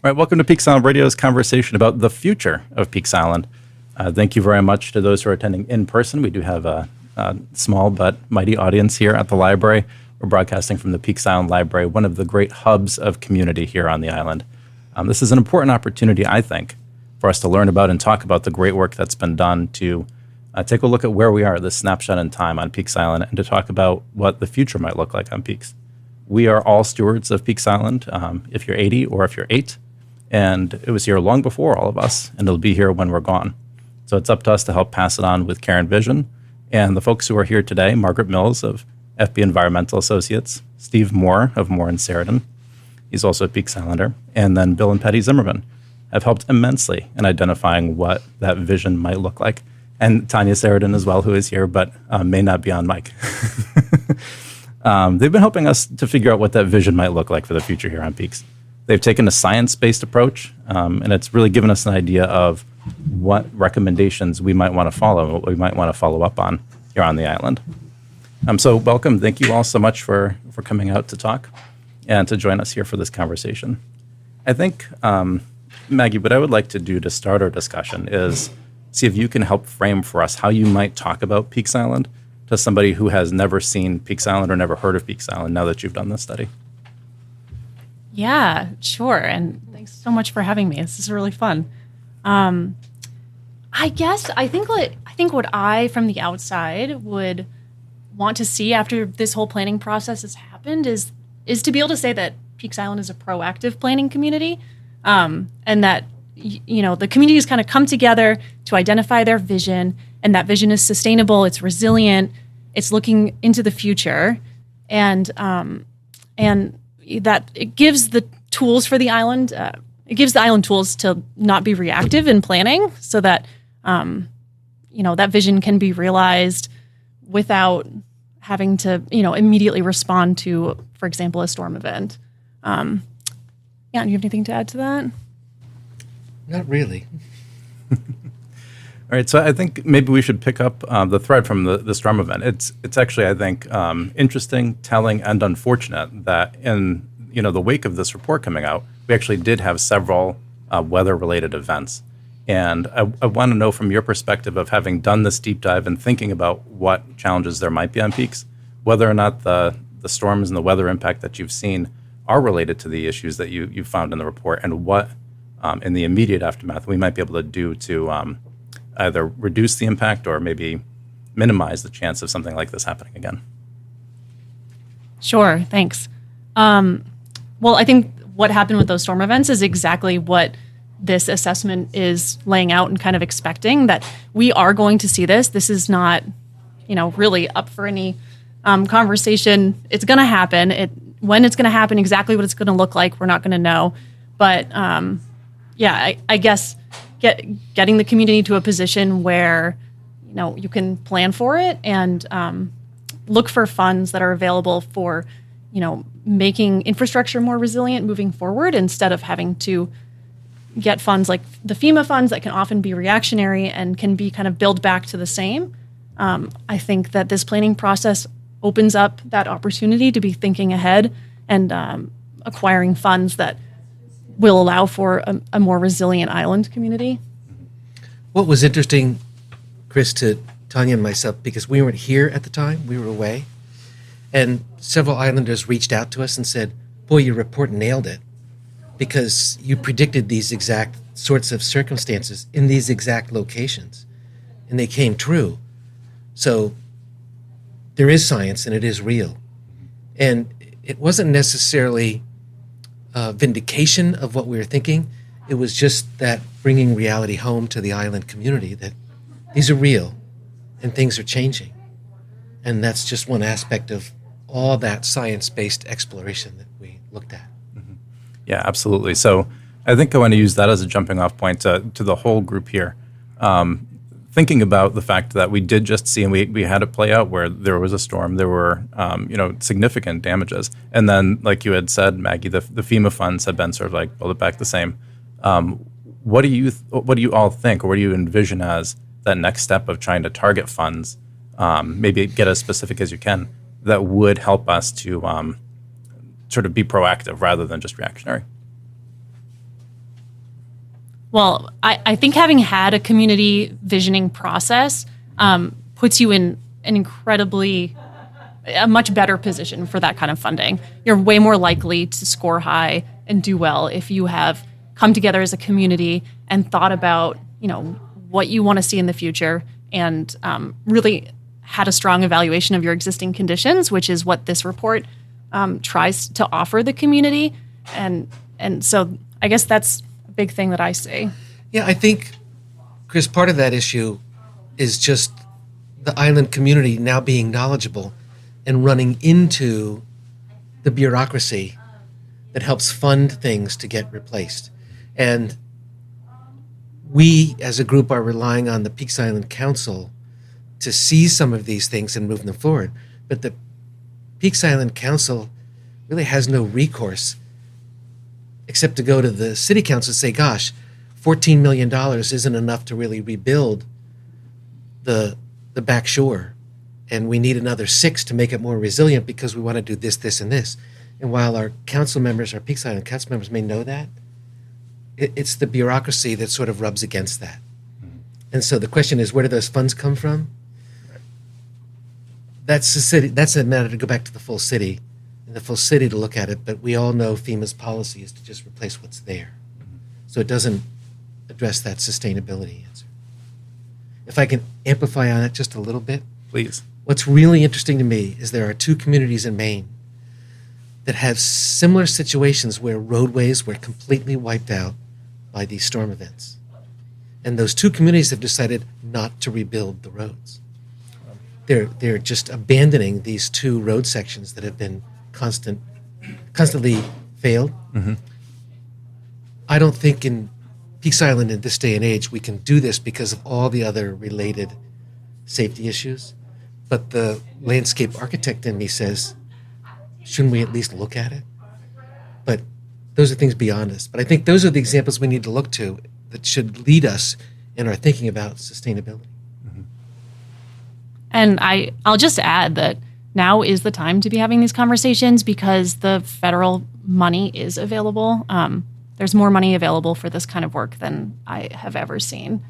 All right, welcome to Peaks Island Radio's conversation about the future of Peaks Island. Thank you very much to those who are attending in person. We do have a small but mighty audience here at the library. We're broadcasting from the Peaks Island Library, one of the great hubs of community here on the island. This is an important opportunity, I think, for us to learn about and talk about the great work that's been done to take a look at where we are, this snapshot in time on Peaks Island, and to talk about what the future might look like on Peaks. We are all stewards of Peaks Island, if you're 80 or if you're 8. And it was here long before all of us, and it'll be here when we're gone. So it's up to us to help pass it on with care and vision. And the folks who are here today, Margaret Mills of FB Environmental Associates, Steve Mohr of Mohr and Seredin, he's also a Peaks Islander, and then Bill and Patty Zimmerman have helped immensely in identifying what that vision might look like. And Tanya Seredin as well, who is here, but may not be on mic. They've been helping us to figure out what that vision might look like for the future here on Peaks. They've taken a science-based approach, and it's really given us an idea of what recommendations we might want to follow, what we might want to follow up on here on the island. So welcome. Thank you all so much for coming out to talk and to join us here for this conversation. I think, Maggie, what I would like to do to start our discussion is see if you can help frame for us how you might talk about Peaks Island to somebody who has never seen Peaks Island or never heard of Peaks Island now that you've done this study. Yeah, sure. And thanks so much for having me. This is really fun. I think what I, from the outside, would want to see after this whole planning process has happened is to be able to say that Peaks Island is a proactive planning community, and that the community has kind of come together to identify their vision, and that vision is sustainable, it's resilient, it's looking into the future, and that it gives the tools for the island. It gives the island tools to not be reactive in planning, so that that vision can be realized without having to immediately respond to, for example, a storm event. Do you have anything to add to that? Not really. All right, so I think maybe we should pick up the thread from the storm event. It's actually, I think, interesting, telling, and unfortunate that in the wake of this report coming out, we actually did have several weather-related events. And I want to know from your perspective of having done this deep dive and thinking about what challenges there might be on Peaks, whether or not the storms and the weather impact that you've seen are related to the issues that you found in the report, and what in the immediate aftermath we might be able to do to either reduce the impact or maybe minimize the chance of something like this happening again. Sure, thanks. Well, I think what happened with those storm events is exactly what this assessment is laying out and kind of expecting, that we are going to see this. This is not, really up for any conversation. It's going to happen. When it's going to happen, exactly what it's going to look like, we're not going to know. But I guess getting the community to a position where, you can plan for it and look for funds that are available for, making infrastructure more resilient moving forward, instead of having to get funds like the FEMA funds that can often be reactionary and can be kind of build back to the same. I think that this planning process opens up that opportunity to be thinking ahead and acquiring funds that will allow for a more resilient island community. What was interesting, Chris, to Tanya and myself, because we weren't here at the time, we were away, and several islanders reached out to us and said, boy, your report nailed it, because you predicted these exact sorts of circumstances in these exact locations, and they came true. So there is science, and it is real. And it wasn't necessarily vindication of what we were thinking. It was just that bringing reality home to the island community, that these are real and things are changing. And that's just one aspect of all that science-based exploration that we looked at. Mm-hmm. Yeah, absolutely. So I think I want to use that as a jumping off point to the whole group here. Thinking about the fact that we did just see, and we had it play out where there was a storm, there were significant damages, and then, like you had said, Maggie, the FEMA funds have been sort of like build it back the same. What do you all think, or what do you envision as that next step of trying to target funds, maybe get as specific as you can, that would help us to sort of be proactive rather than just reactionary? Well, I think having had a community visioning process puts you in a much better position for that kind of funding. You're way more likely to score high and do well if you have come together as a community and thought about, what you want to see in the future and really had a strong evaluation of your existing conditions, which is what this report tries to offer the community. And so I guess that's a big thing that I see. Yeah, I think, Chris, part of that issue is just the island community now being knowledgeable and running into the bureaucracy that helps fund things to get replaced. And we, as a group, are relying on the Peaks Island Council to see some of these things and move them forward. But the Peaks Island Council really has no recourse except to go to the city council and say, gosh, $14 million isn't enough to really rebuild the back shore. And we need another 6 to make it more resilient because we want to do this, this, and this. And while our council members, our Peaks Island council members may know that, it's the bureaucracy that sort of rubs against that. And so the question is, where do those funds come from? That's the city. That's a matter to go back to the full city, and the full city to look at it. But we all know FEMA's policy is to just replace what's there, so it doesn't address that sustainability answer. If I can amplify on it just a little bit, Please. What's really interesting to me is there are 2 communities in Maine that have similar situations where roadways were completely wiped out by these storm events. And those 2 communities have decided not to rebuild the roads. They're just abandoning these 2 road sections that have been constantly failed. Mm-hmm. I don't think in Peaks Island in this day and age we can do this because of all the other related safety issues. But the landscape architect in me says, shouldn't we at least look at it? But those are things beyond us. But I think those are the examples we need to look to that should lead us in our thinking about sustainability. Mm-hmm. And I'll just add that now is the time to be having these conversations because the federal money is available. There's more money available for this kind of work than I have ever seen.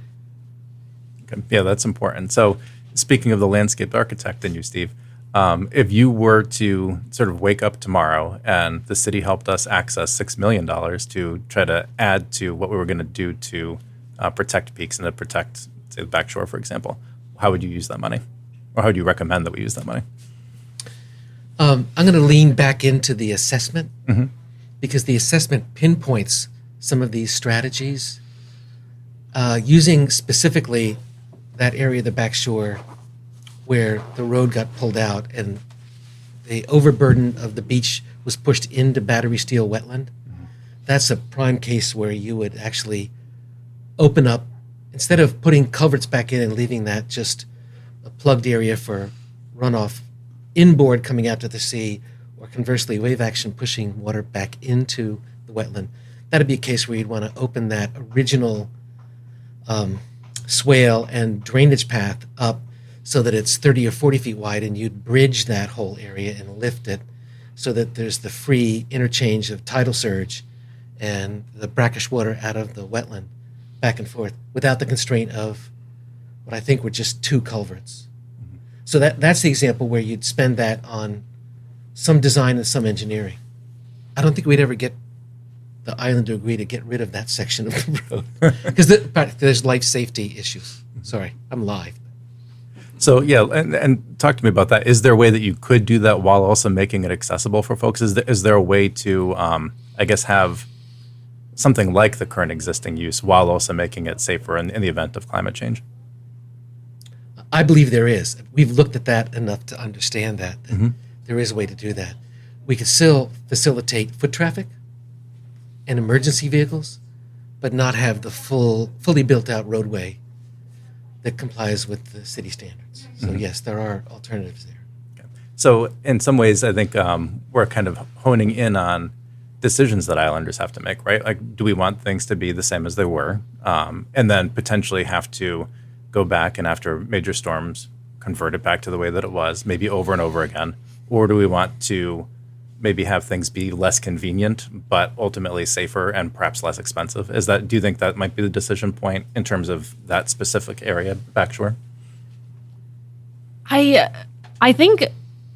Okay. Yeah, that's important. So speaking of the landscape architect and you, Steve, if you were to sort of wake up tomorrow and the city helped us access $6 million to try to add to what we were going to do to protect peaks and to protect, say, the back shore, for example, how would you use that money? Or how would you recommend that we use that money? I'm going to lean back into the assessment Mm-hmm. because the assessment pinpoints some of these strategies using specifically that area of the back shore where the road got pulled out and the overburden of the beach was pushed into battery steel wetland. Mm-hmm. That's a prime case where you would actually open up, instead of putting culverts back in and leaving that just a plugged area for runoff inboard coming out to the sea, or conversely wave action pushing water back into the wetland. That'd be a case where you'd want to open that original swale and drainage path up so that it's 30 or 40 feet wide, and you'd bridge that whole area and lift it so that there's the free interchange of tidal surge and the brackish water out of the wetland back and forth without the constraint of what I think were just 2 culverts. Mm-hmm. So that's the example where you'd spend that on some design and some engineering. I don't think we'd ever get the island to agree to get rid of that section of the road because there's life safety issues. Sorry, I'm live. So yeah, and talk to me about that. Is there a way that you could do that while also making it accessible for folks? Is there a way to, I guess, have something like the current existing use while also making it safer in the event of climate change? I believe there is. We've looked at that enough to understand that Mm-hmm. there is a way to do that. We could still facilitate foot traffic and emergency vehicles, but not have the fully built out roadway that complies with the city standards. So Mm-hmm. yes, there are alternatives there. Okay. So in some ways, I think we're kind of honing in on decisions that islanders have to make, right? Like, do we want things to be the same as they were? And then potentially have to go back and after major storms, convert it back to the way that it was, maybe over and over again? Or do we want to maybe have things be less convenient, but ultimately safer and perhaps less expensive? Do you think that might be the decision point in terms of that specific area backshore? I think,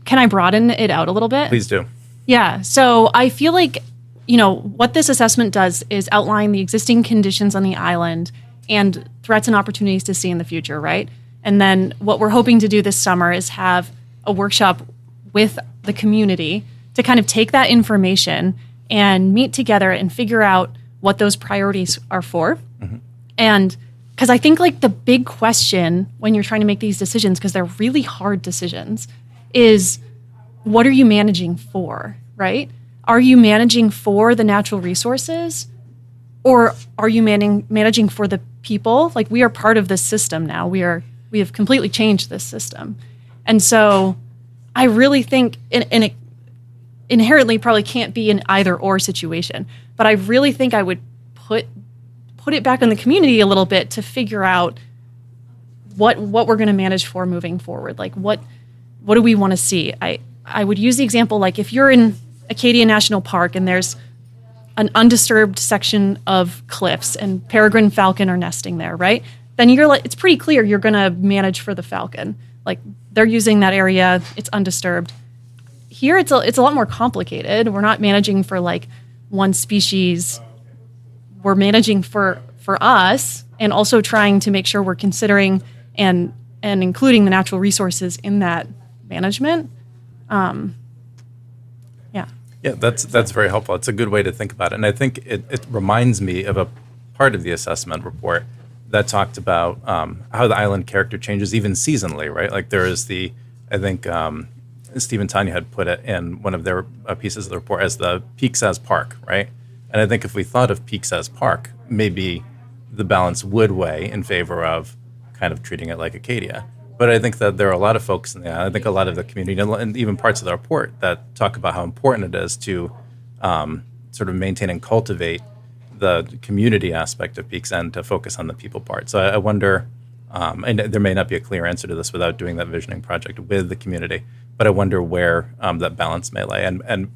can I broaden it out a little bit? Please do. Yeah. So I feel like, what this assessment does is outline the existing conditions on the island and threats and opportunities to see in the future, right? And then what we're hoping to do this summer is have a workshop with the community to kind of take that information and meet together and figure out what those priorities are for. Mm-hmm. And because I think like the big question when you're trying to make these decisions, because they're really hard decisions, is what are you managing for, right? Are you managing for the natural resources, or are you managing for the people? Like, we are part of this system now. We have completely changed this system. And so I really think, and it inherently probably can't be an either or situation, but I really think I would put it back in the community a little bit to figure out what we're going to manage for moving forward. Like, what do we want to see? I would use the example, like if you're in Acadia National Park and there's an undisturbed section of cliffs and peregrine falcon are nesting there, right? Then it's pretty clear you're going to manage for the falcon. Like, they're using that area, it's undisturbed. Here, it's a lot more complicated. We're not managing for like one species. We're managing for us, and also trying to make sure we're considering and including the natural resources in that management. Yeah, that's very helpful. It's a good way to think about it. And I think it reminds me of a part of the assessment report that talked about how the island character changes even seasonally, right? Like there is I think Steve and Tanya had put it in one of their pieces of the report as the peaks as park, right? And I think if we thought of peaks as park, maybe the balance would weigh in favor of kind of treating it like Acadia. But I think that there are a lot of folks in the island, I think a lot of the community, and even parts of the report that talk about how important it is to sort of maintain and cultivate the community aspect of Peaks and to focus on the people part. So I wonder, and there may not be a clear answer to this without doing that visioning project with the community, but I wonder where that balance may lay. And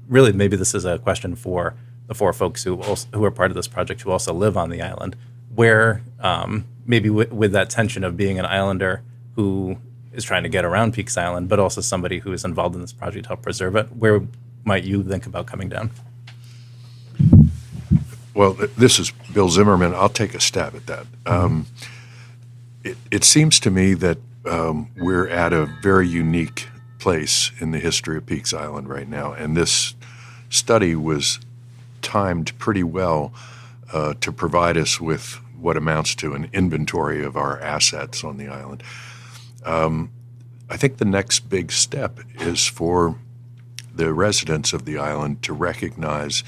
really, maybe this is a question for the four folks who are part of this project who also live on the island, where maybe with that tension of being an islander who is trying to get around Peaks Island, but also somebody who is involved in this project to help preserve it, where might you think about coming down? Well, this is Bill Zimmerman. I'll take a stab at that. It seems to me that we're at a very unique place in the history of Peaks Island right now, and this study was timed pretty well to provide us with what amounts to an inventory of our assets on the island. I think the next big step is for the residents of the island to recognize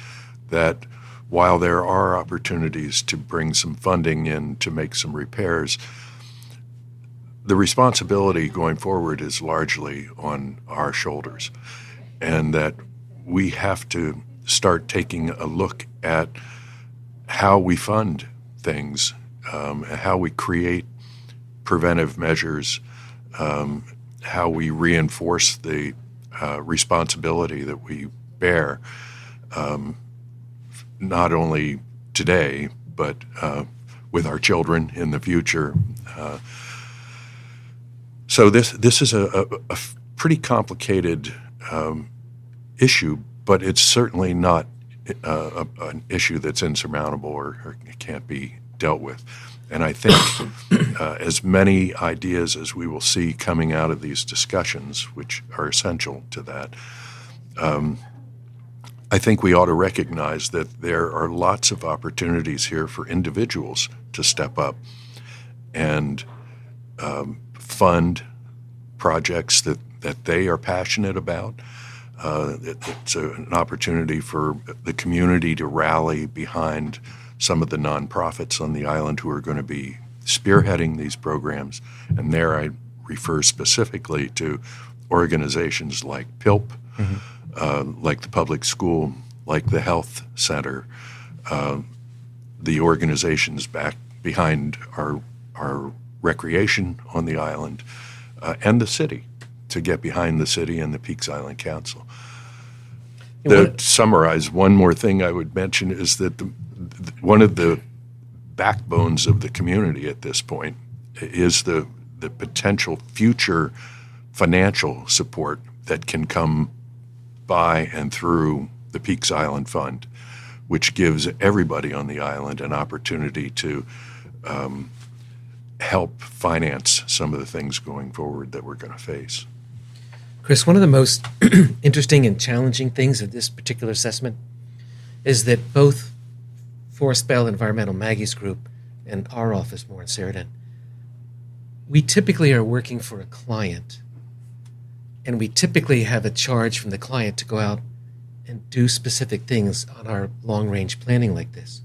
that while there are opportunities to bring some funding in to make some repairs, the responsibility going forward is largely on our shoulders, and that we have to start taking a look at how we fund things, how we create preventive measures, how we reinforce the responsibility that we bear, not only today, but with our children in the future. So this is a pretty complicated issue, but it's certainly not an issue that's insurmountable or can't be dealt with. And I think as many ideas as we will see coming out of these discussions, which are essential to that, I think we ought to recognize that there are lots of opportunities here for individuals to step up and fund projects that they are passionate about. It's an opportunity for the community to rally behind some of the nonprofits on the island who are going to be spearheading these programs. And there I refer specifically to organizations like PILP, like the public school, like the health center, the organizations back behind our recreation on the island, and the city, to get behind the city and the Peaks Island Council. To summarize, one more thing I would mention is that one of the backbones of the community at this point is the potential future financial support that can come by and through the Peaks Island Fund, which gives everybody on the island an opportunity to help finance some of the things going forward that we're going to face. Chris, one of the most interesting and challenging things of this particular assessment is that both Forest Bell Environmental Maggie's group and our office, Mohr and Seredin, we typically are working for a client, and we typically have a charge from the client to go out and do specific things on our long-range planning like this.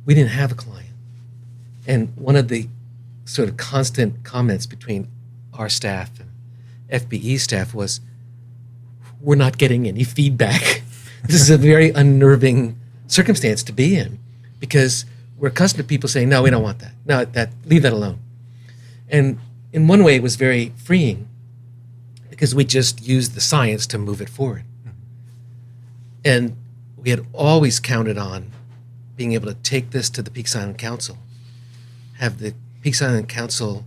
We didn't have a client. And one of the sort of constant comments between our staff and FBE staff was, we're not getting any feedback. This is a very unnerving circumstance to be in, because we're accustomed to people saying, no, we don't want that. No, leave that alone. And in one way, it was very freeing, because we just used the science to move it forward. And we had always counted on being able to take this to the Peaks Island Council, have the Peaks Island Council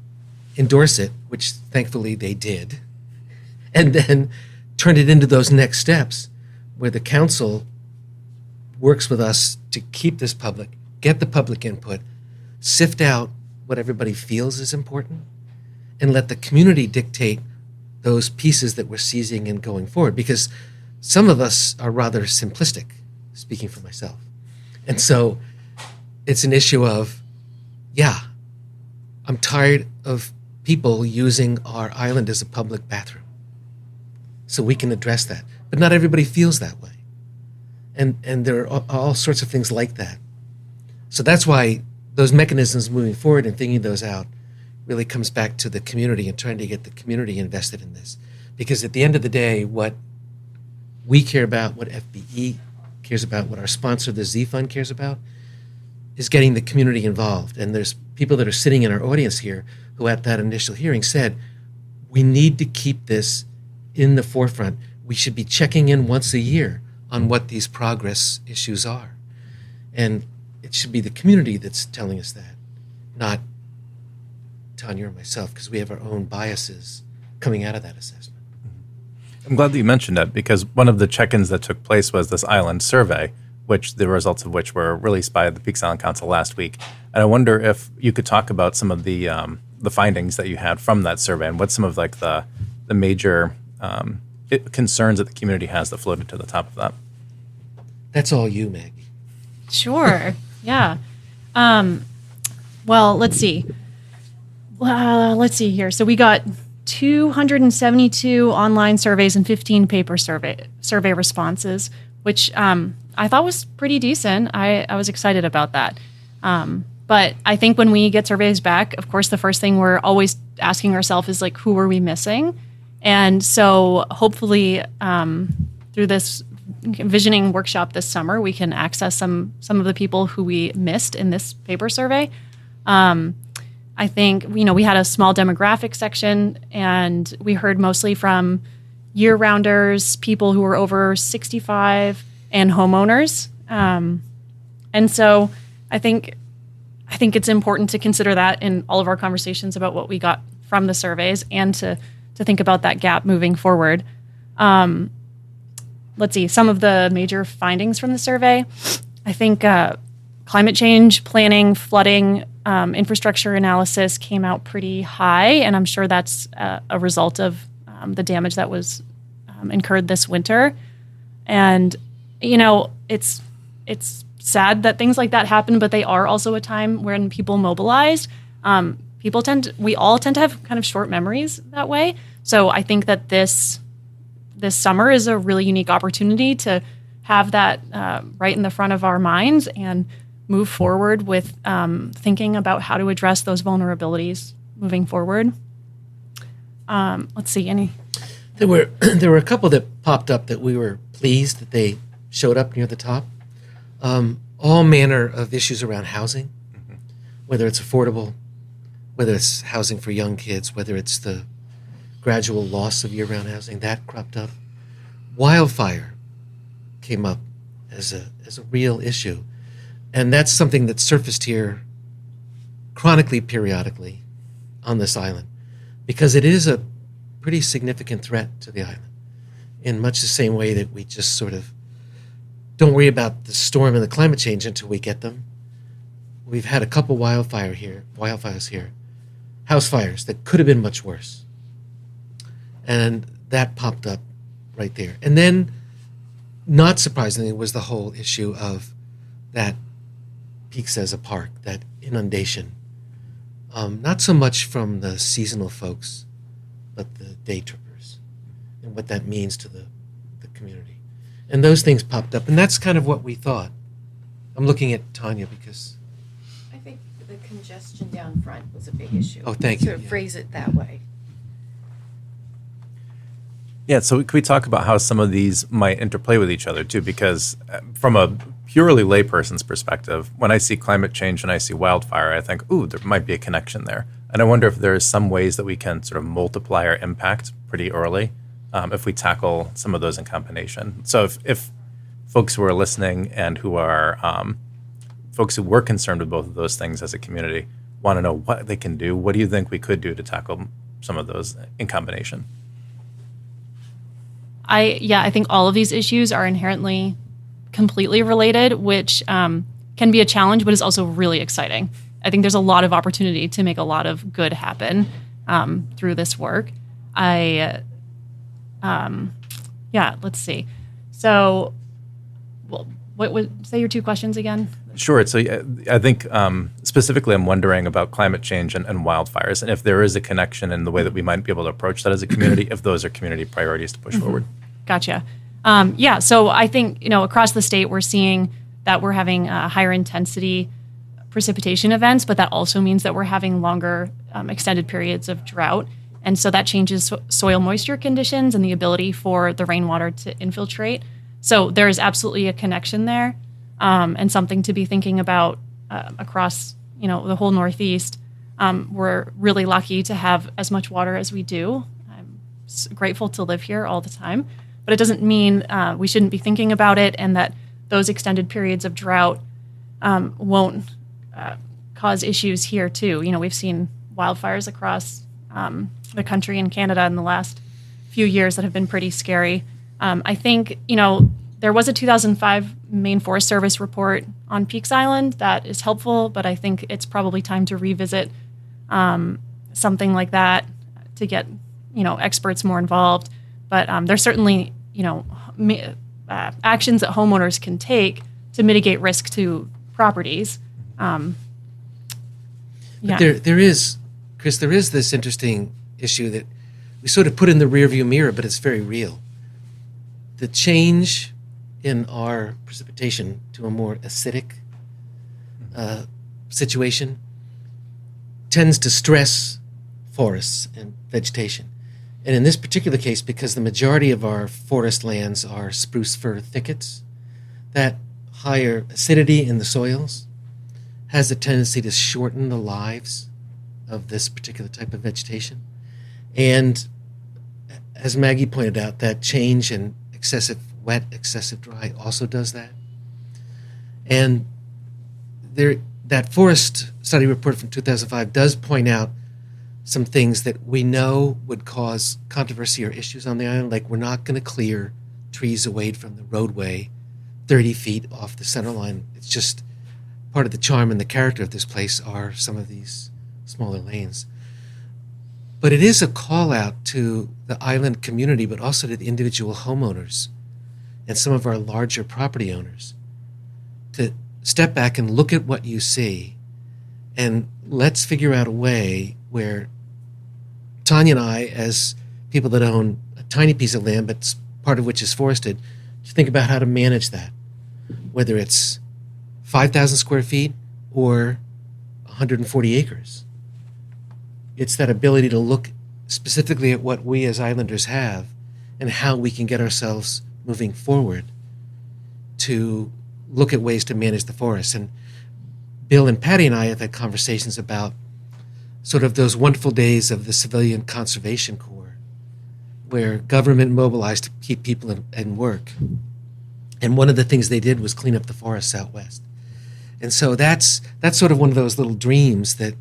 endorse it, which thankfully they did, and then turn it into those next steps where the council works with us to keep this public, get the public input, sift out what everybody feels is important, and let the community dictate those pieces that we're seizing and going forward. Because some of us are rather simplistic, speaking for myself. And so it's an issue of, yeah, I'm tired of people using our island as a public bathroom. So we can address that. But not everybody feels that way. And there are all sorts of things like that. So that's why those mechanisms moving forward and thinking those out really comes back to the community and trying to get the community invested in this. Because at the end of the day, what we care about, what FBE cares about, what our sponsor, the Z Fund, cares about, is getting the community involved. And there's people that are sitting in our audience here who at that initial hearing said, we need to keep this in the forefront. We should be checking in once a year on what these progress issues are. And it should be the community that's telling us that, not Tanya or myself, because we have our own biases coming out of that assessment. I'm glad that you mentioned that, because one of the check-ins that took place was this island survey, which the results of which were released by the Peaks Island Council last week. And I wonder if you could talk about some of the findings that you had from that survey and what some of like the major concerns that the community has that floated to the top of that. That's all you, Meg. Sure. Yeah. Well, let's see. Let's see here. So we got 272 online surveys and 15 paper survey responses, which I thought was pretty decent. I was excited about that. But I think when we get surveys back, of course, the first thing we're always asking ourselves is like, who are we missing? And so hopefully through this visioning workshop this summer, we can access some of the people who we missed in this paper survey. I think, we had a small demographic section, and we heard mostly from year-rounders, people who were over 65, and homeowners. And so I think it's important to consider that in all of our conversations about what we got from the surveys, and to think about that gap moving forward. Let's see, some of the major findings from the survey. I think climate change, planning, flooding, infrastructure analysis came out pretty high, and I'm sure that's a result of the damage that was incurred this winter. And, it's sad that things like that happen, but they are also a time when people mobilize. We all tend to have kind of short memories that way. So I think that this summer is a really unique opportunity to have that right in the front of our minds and move forward with thinking about how to address those vulnerabilities moving forward. Let's see, There were a couple that popped up that we were pleased that they showed up near the top. All manner of issues around housing, whether it's affordable, whether it's housing for young kids, whether it's the gradual loss of year-round housing, that cropped up. Wildfire came up as a real issue. And that's something that surfaced here chronically, periodically on this island, because it is a pretty significant threat to the island in much the same way that we just sort of don't worry about the storm and the climate change until we get them. We've had a couple wildfires here, house fires that could have been much worse. And that popped up right there. And then, not surprisingly, was the whole issue of that Peaks as a park, that inundation. Not so much from the seasonal folks, but the day trippers, and what that means to the community. And those things popped up, and that's kind of what we thought. I'm looking at Tanya because... I think the congestion down front was a big issue. Oh, thank you. Sort of phrase it that way. Yeah, so could we talk about how some of these might interplay with each other too? Because from a purely layperson's perspective, when I see climate change and I see wildfire, I think, ooh, there might be a connection there. And I wonder if there are some ways that we can sort of multiply our impact pretty early if we tackle some of those in combination. So if folks who are listening and who are folks who were concerned with both of those things as a community want to know what they can do, what do you think we could do to tackle some of those in combination? I think all of these issues are inherently completely related, which can be a challenge, but is also really exciting. I think there's a lot of opportunity to make a lot of good happen through this work. Let's see. So, what would say your two questions again? Sure. So I think specifically I'm wondering about climate change and wildfires, and if there is a connection in the way that we might be able to approach that as a community, if those are community priorities to push forward. Gotcha. So I think, across the state, we're seeing that we're having higher intensity precipitation events, but that also means that we're having longer extended periods of drought. And so that changes soil moisture conditions and the ability for the rainwater to infiltrate. So there is absolutely a connection there, and something to be thinking about across, the whole Northeast. We're really lucky to have as much water as we do. I'm grateful to live here all the time. But it doesn't mean we shouldn't be thinking about it, and that those extended periods of drought won't cause issues here too. We've seen wildfires across the country and Canada in the last few years that have been pretty scary. I think, there was a 2005 Maine Forest Service report on Peaks Island that is helpful, but I think it's probably time to revisit something like that to get, experts more involved. But there's certainly, actions that homeowners can take to mitigate risk to properties. But there is, Chris, this interesting issue that we sort of put in the rearview mirror, but it's very real. The change in our precipitation to a more acidic situation tends to stress forests and vegetation. And in this particular case, because the majority of our forest lands are spruce fir thickets, that higher acidity in the soils has a tendency to shorten the lives of this particular type of vegetation. And as Maggie pointed out, that change in excessive wet, excessive dry also does that. And that forest study report from 2005 does point out some things that we know would cause controversy or issues on the island, like we're not going to clear trees away from the roadway 30 feet off the center line. It's just part of the charm and the character of this place are some of these smaller lanes. But it is a call out to the island community, but also to the individual homeowners and some of our larger property owners to step back and look at what you see, and let's figure out a way where Tanya and I, as people that own a tiny piece of land, but part of which is forested, to think about how to manage that, whether it's 5,000 square feet or 140 acres. It's that ability to look specifically at what we as islanders have and how we can get ourselves moving forward to look at ways to manage the forest. And Bill and Patty and I have had conversations about sort of those wonderful days of the Civilian Conservation Corps, where government mobilized to keep people in work. And one of the things they did was clean up the forests out west. And so that's sort of one of those little dreams that,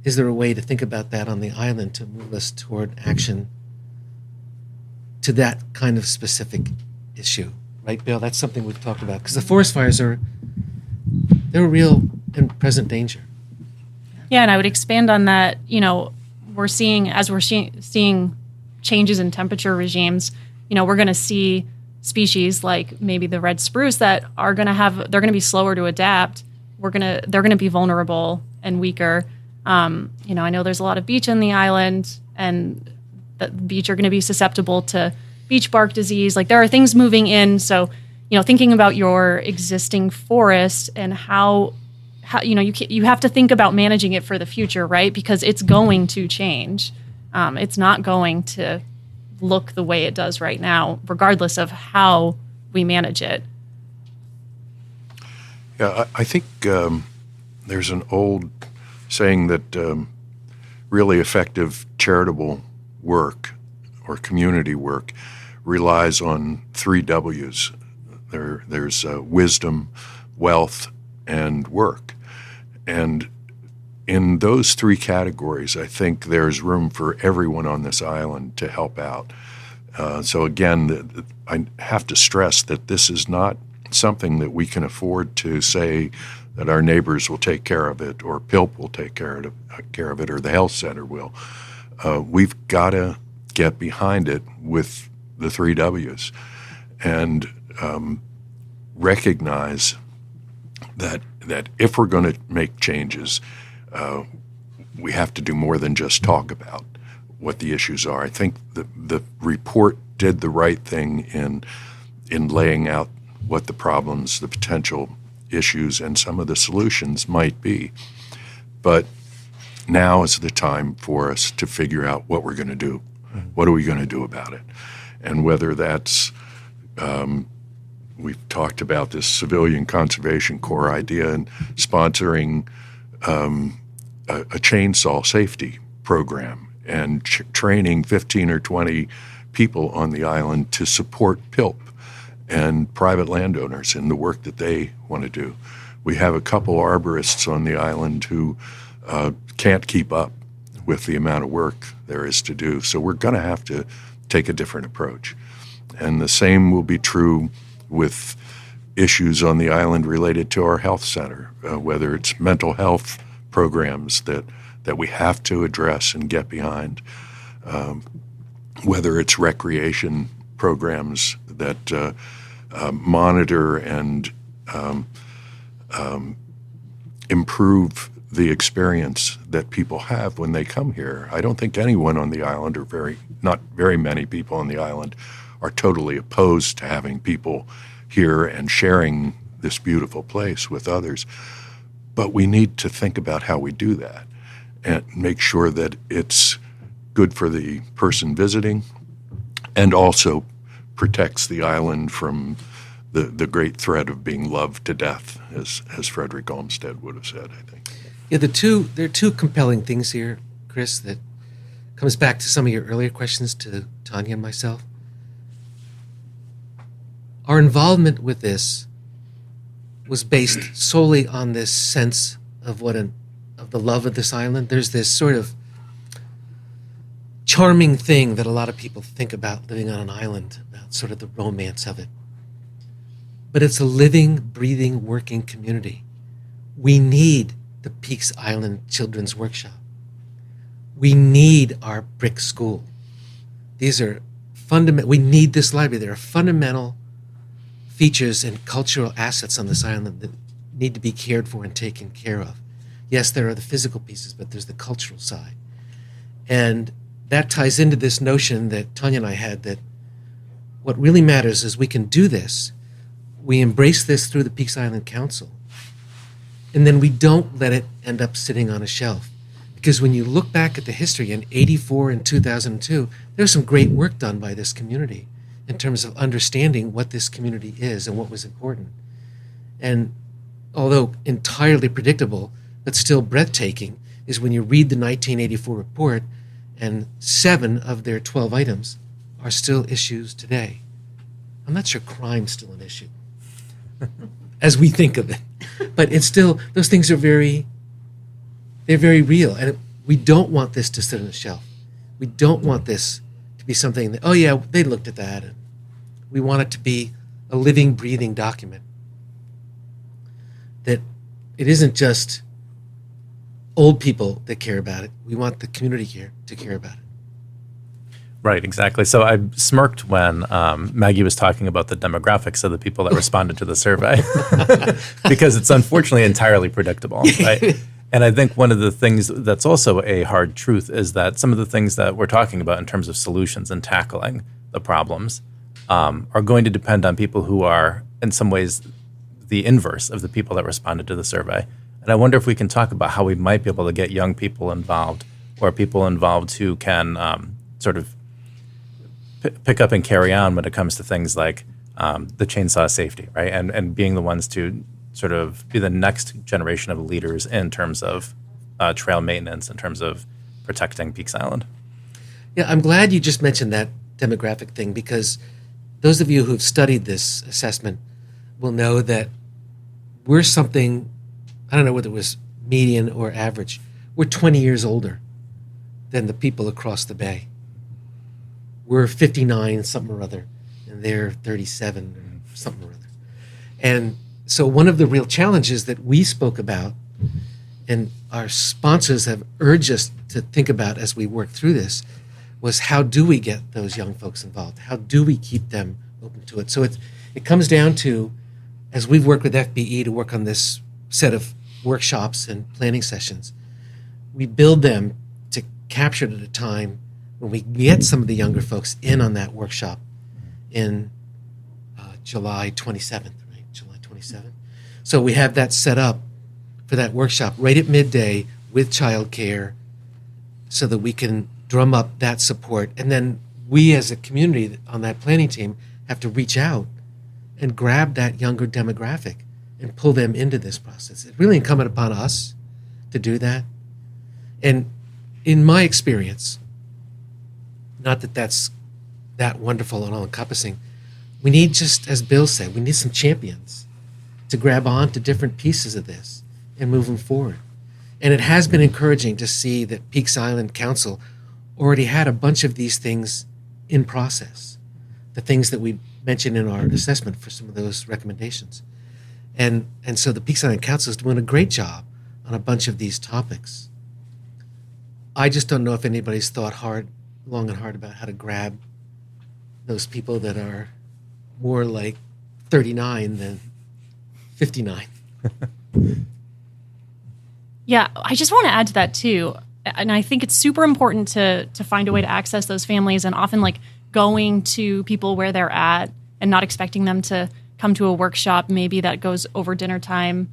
is there a way to think about that on the island to move us toward action to that kind of specific issue? Right, Bill? That's something we've talked about. Because the forest fires they're a real and present danger. Yeah, and I would expand on that. We're seeing changes in temperature regimes. We're going to see species like maybe the red spruce that they're going to be slower to adapt. They're going to be vulnerable and weaker. I know there's a lot of beech on the island, and the beech are going to be susceptible to beech bark disease. Like, there are things moving in. So, thinking about your existing forest and how you have to think about managing it for the future, right? Because it's going to change. It's not going to look the way it does right now, regardless of how we manage it. Yeah, I think there's an old saying that really effective charitable work or community work relies on 3 W's. There's wisdom, wealth, and work. And in those 3 categories, I think there's room for everyone on this island to help out. So again, I have to stress that this is not something that we can afford to say that our neighbors will take care of it, or PILP will take care of it, or the health center will. We've got to get behind it with the 3 W's and recognize that if we're going to make changes, we have to do more than just talk about what the issues are. I think the report did the right thing in laying out what the problems, the potential issues, and some of the solutions might be. But now is the time for us to figure out what we're going to do. What are we going to do about it? And whether that's, we've talked about this Civilian Conservation Corps idea and sponsoring a chainsaw safety program and training 15 or 20 people on the island to support PILP and private landowners in the work that they want to do. We have a couple arborists on the island who can't keep up with the amount of work there is to do. So we're going to have to take a different approach. And the same will be true with issues on the island related to our health center, whether it's mental health programs that we have to address and get behind, whether it's recreation programs that monitor and improve the experience that people have when they come here. I don't think anyone on the island, or not very many people on the island, are totally opposed to having people here and sharing this beautiful place with others. But we need to think about how we do that and make sure that it's good for the person visiting and also protects the island from the great threat of being loved to death, as Frederick Olmsted would have said, I think. Yeah, there are two compelling things here, Chris, that comes back to some of your earlier questions to Tanya and myself. Our involvement with this was based solely on this sense of of the love of this island. There's this sort of charming thing that a lot of people think about living on an island, about sort of the romance of it. But it's a living, breathing, working community. We need the Peaks Island Children's Workshop. We need our brick school. These are fundamental. We need this library. There are fundamental features and cultural assets on this island that need to be cared for and taken care of. Yes, there are the physical pieces, but there's the cultural side. And that ties into this notion that Tanya and I had, that what really matters is we can do this. We embrace this through the Peaks Island Council. And then we don't let it end up sitting on a shelf. Because when you look back at the history in 84 and 2002, there's some great work done by this community in terms of understanding what this community is and what was important. And although entirely predictable, but still breathtaking, is when you read the 1984 report and 7 of their 12 items are still issues today. I'm not sure crime's still an issue as we think of it. But it's still, those things are they're very real. And we don't want this to sit on a shelf. We don't want this to be something that, oh yeah, they looked at that. And we want it to be a living, breathing document. That it isn't just old people that care about it. We want the community here to care about it. Right, exactly. So I smirked when Maggie was talking about the demographics of the people that responded to the survey, because it's unfortunately entirely predictable, right? And I think one of the things that's also a hard truth is that some of the things that we're talking about in terms of solutions and tackling the problems are going to depend on people who are, in some ways, the inverse of the people that responded to the survey. And I wonder if we can talk about how we might be able to get young people involved, or people involved who can sort of pick up and carry on when it comes to things like the chainsaw safety, right? And being the ones to sort of be the next generation of leaders in terms of trail maintenance, in terms of protecting Peaks Island. Yeah, I'm glad you just mentioned that demographic thing, because those of you who've studied this assessment will know that we're something, I don't know whether it was median or average, we're 20 years older than the people across the bay. We're 59 something or other, and they're 37 or something or other. And so one of the real challenges that we spoke about, and our sponsors have urged us to think about as we work through this, was how do we get those young folks involved? How do we keep them open to it? So it comes down to, as we've worked with FBE to work on this set of workshops and planning sessions, we build them to capture it at a time when we get some of the younger folks in on that workshop in July 27th, right? July 27th. So we have that set up for that workshop right at midday with childcare so that we can drum up that support. And then we as a community on that planning team have to reach out and grab that younger demographic and pull them into this process. It's really incumbent upon us to do that. And in my experience, not that that's that wonderful and all-encompassing, we need, just as Bill said, we need some champions to grab on to different pieces of this and move them forward. And it has been encouraging to see that Peaks Island Council already had a bunch of these things in process, the things that we mentioned in our assessment for some of those recommendations. And so the Peaks Island Council is doing a great job on a bunch of these topics. I just don't know if anybody's thought long and hard about how to grab those people that are more like 39 than 59. Yeah, I just want to add to that too. And I think it's super important to find a way to access those families, and often like going to people where they're at and not expecting them to come to a workshop maybe that goes over dinner time,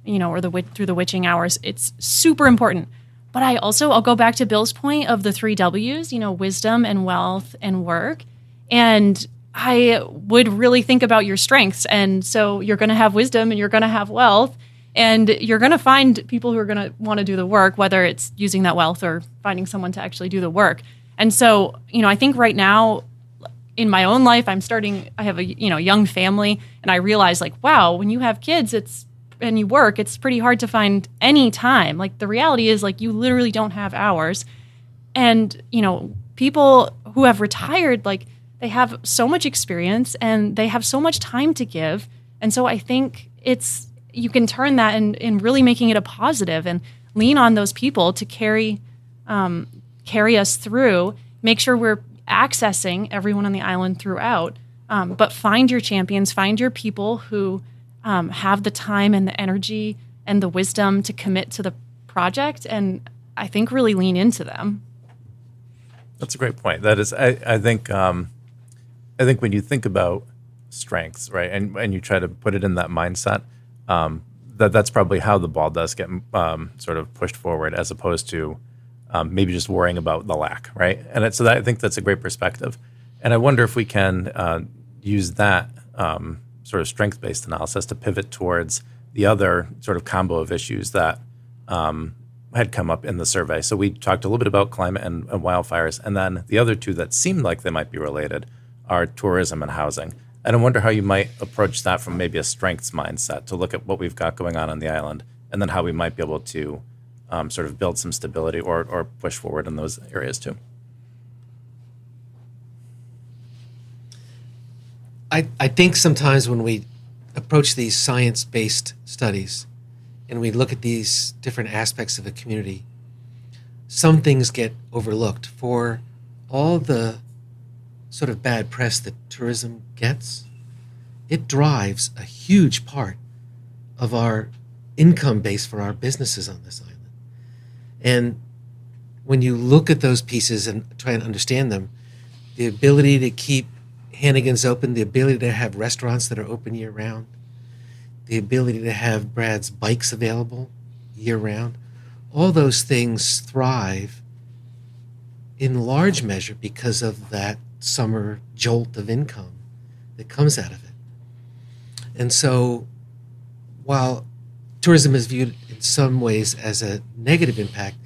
or through the witching hours. It's super important. But I'll go back to Bill's point of the 3 W's, wisdom and wealth and work. And I would really think about your strengths. And so you're going to have wisdom and you're going to have wealth, and you're going to find people who are going to want to do the work, whether it's using that wealth or finding someone to actually do the work. And so, I think right now in my own life, I have a, young family, and I realize like, wow, when you have kids, and you work, it's pretty hard to find any time. Like the reality is like you literally don't have hours. And, people who have retired, like they have so much experience and they have so much time to give. And so I think you can turn that in really making it a positive and lean on those people to carry us through, make sure we're accessing everyone on the island throughout. But find your champions, find your people who have the time and the energy and the wisdom to commit to the project, and I think really lean into them. That's a great point. That is, I think when you think about strengths, right, and you try to put it in that mindset, that's probably how the ball does get sort of pushed forward, as opposed to maybe just worrying about the lack, right? And I think that's a great perspective. And I wonder if we can use that sort of strength-based analysis to pivot towards the other sort of combo of issues that had come up in the survey. So we talked a little bit about climate and wildfires, and then the other two that seemed like they might be related are tourism and housing. And I wonder how you might approach that from maybe a strengths mindset to look at what we've got going on the island, and then how we might be able to sort of build some stability or push forward in those areas too. I think sometimes when we approach these science-based studies and we look at these different aspects of a community, some things get overlooked. For all the sort of bad press that tourism gets, it drives a huge part of our income base for our businesses on this island. And when you look at those pieces and try and understand them, the ability to keep Hannigan's open, the ability to have restaurants that are open year round, the ability to have Brad's bikes available year round, all those things thrive in large measure because of that summer jolt of income that comes out of it. And so while tourism is viewed in some ways as a negative impact,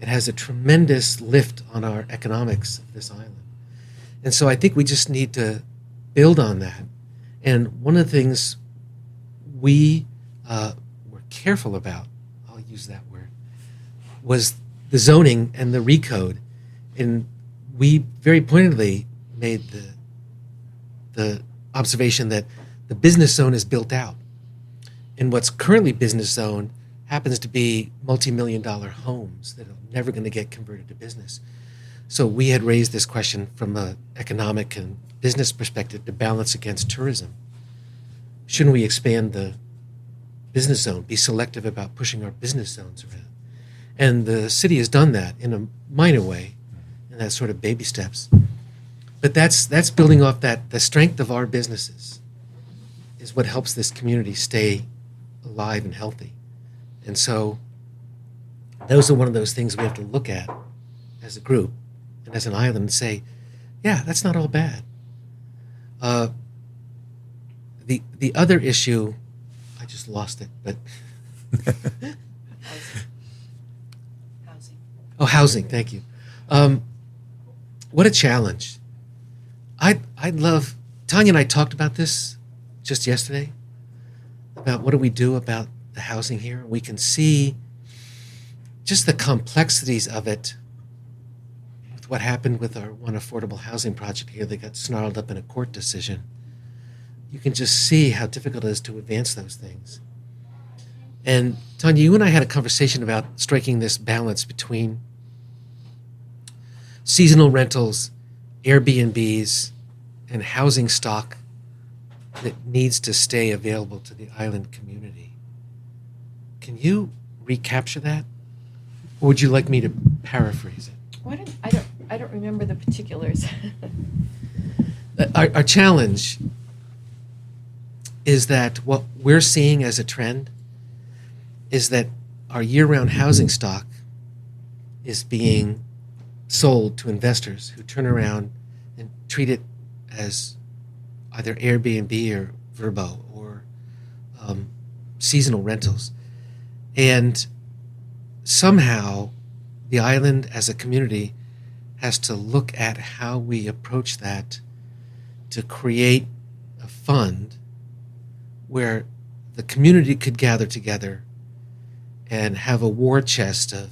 it has a tremendous lift on our economics of this island. And so I think we just need to build on that. And one of the things we were careful about, I'll use that word, was the zoning and the recode. And we very pointedly made the observation that the business zone is built out. And what's currently business zone happens to be multi-million-dollar homes that are never going to get converted to business. So we had raised this question from an economic and business perspective to balance against tourism. Shouldn't we expand the business zone, be selective about pushing our business zones around? And the city has done that in a minor way, and that's sort of baby steps. But that's building off that the strength of our businesses is what helps this community stay alive and healthy. And so those are one of those things we have to look at as a group and as an island and say, yeah, that's not all bad. The other issue, I just lost it, but Housing. oh, housing. Thank you. What a challenge. I'd love. Tanya and I talked about this just yesterday about what do we do about the housing here. We can see just the complexities of it with what happened with our one affordable housing project here that got snarled up in a court decision. You can just see how difficult it is to advance those things. And Tanya, you and I had a conversation about striking this balance between seasonal rentals, Airbnbs, and housing stock that needs to stay available to the island community. Can you recapture that? Or would you like me to paraphrase it? I don't remember the particulars. Our challenge is that what we're seeing as a trend is that our year-round housing stock is being sold to investors who turn around and treat it as either Airbnb or Vrbo or seasonal rentals. And somehow the island as a community has to look at how we approach that to create a fund where the community could gather together and have a war chest of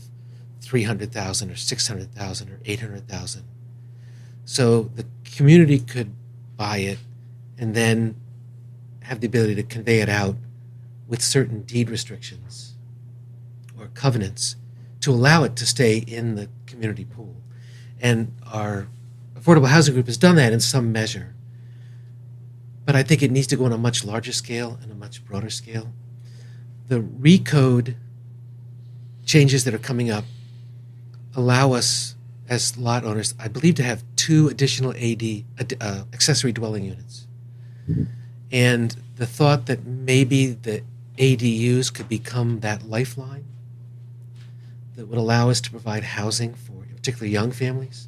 300,000 or 600,000 or 800,000. So the community could buy it and then have the ability to convey it out with certain deed restrictions or covenants to allow it to stay in the community pool. And our affordable housing group has done that in some measure. But I think it needs to go on a much larger scale and a much broader scale. The recode changes that are coming up allow us as lot owners, I believe, to have 2 additional accessory dwelling units. And the thought that maybe the ADUs could become that lifeline that would allow us to provide housing for particularly young families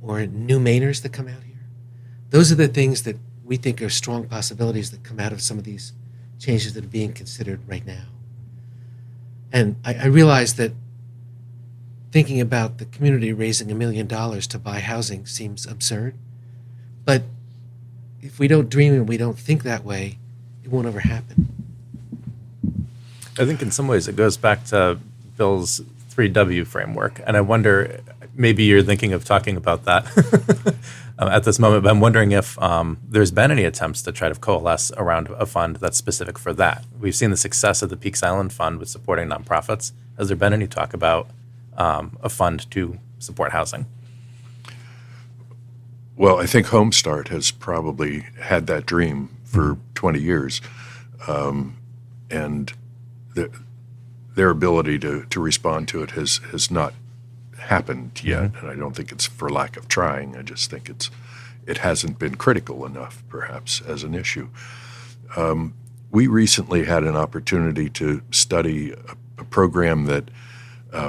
or new Mainers that come out here. Those are the things that we think are strong possibilities that come out of some of these changes that are being considered right now. And I realize that thinking about the community raising $1 million to buy housing seems absurd, but if we don't dream and we don't think that way, it won't ever happen. I think in some ways it goes back to Bill's 3W framework, and I wonder, maybe you're thinking of talking about that at this moment, but I'm wondering if there's been any attempts to try to coalesce around a fund that's specific for that. We've seen the success of the Peaks Island Fund with supporting nonprofits. Has there been any talk about a fund to support housing? Well, I think Homestart has probably had that dream for 20 years, and their ability to respond to it has not happened yet. And I don't think it's for lack of trying. I just think it hasn't been critical enough, perhaps, as an issue. We recently had an opportunity to study a program that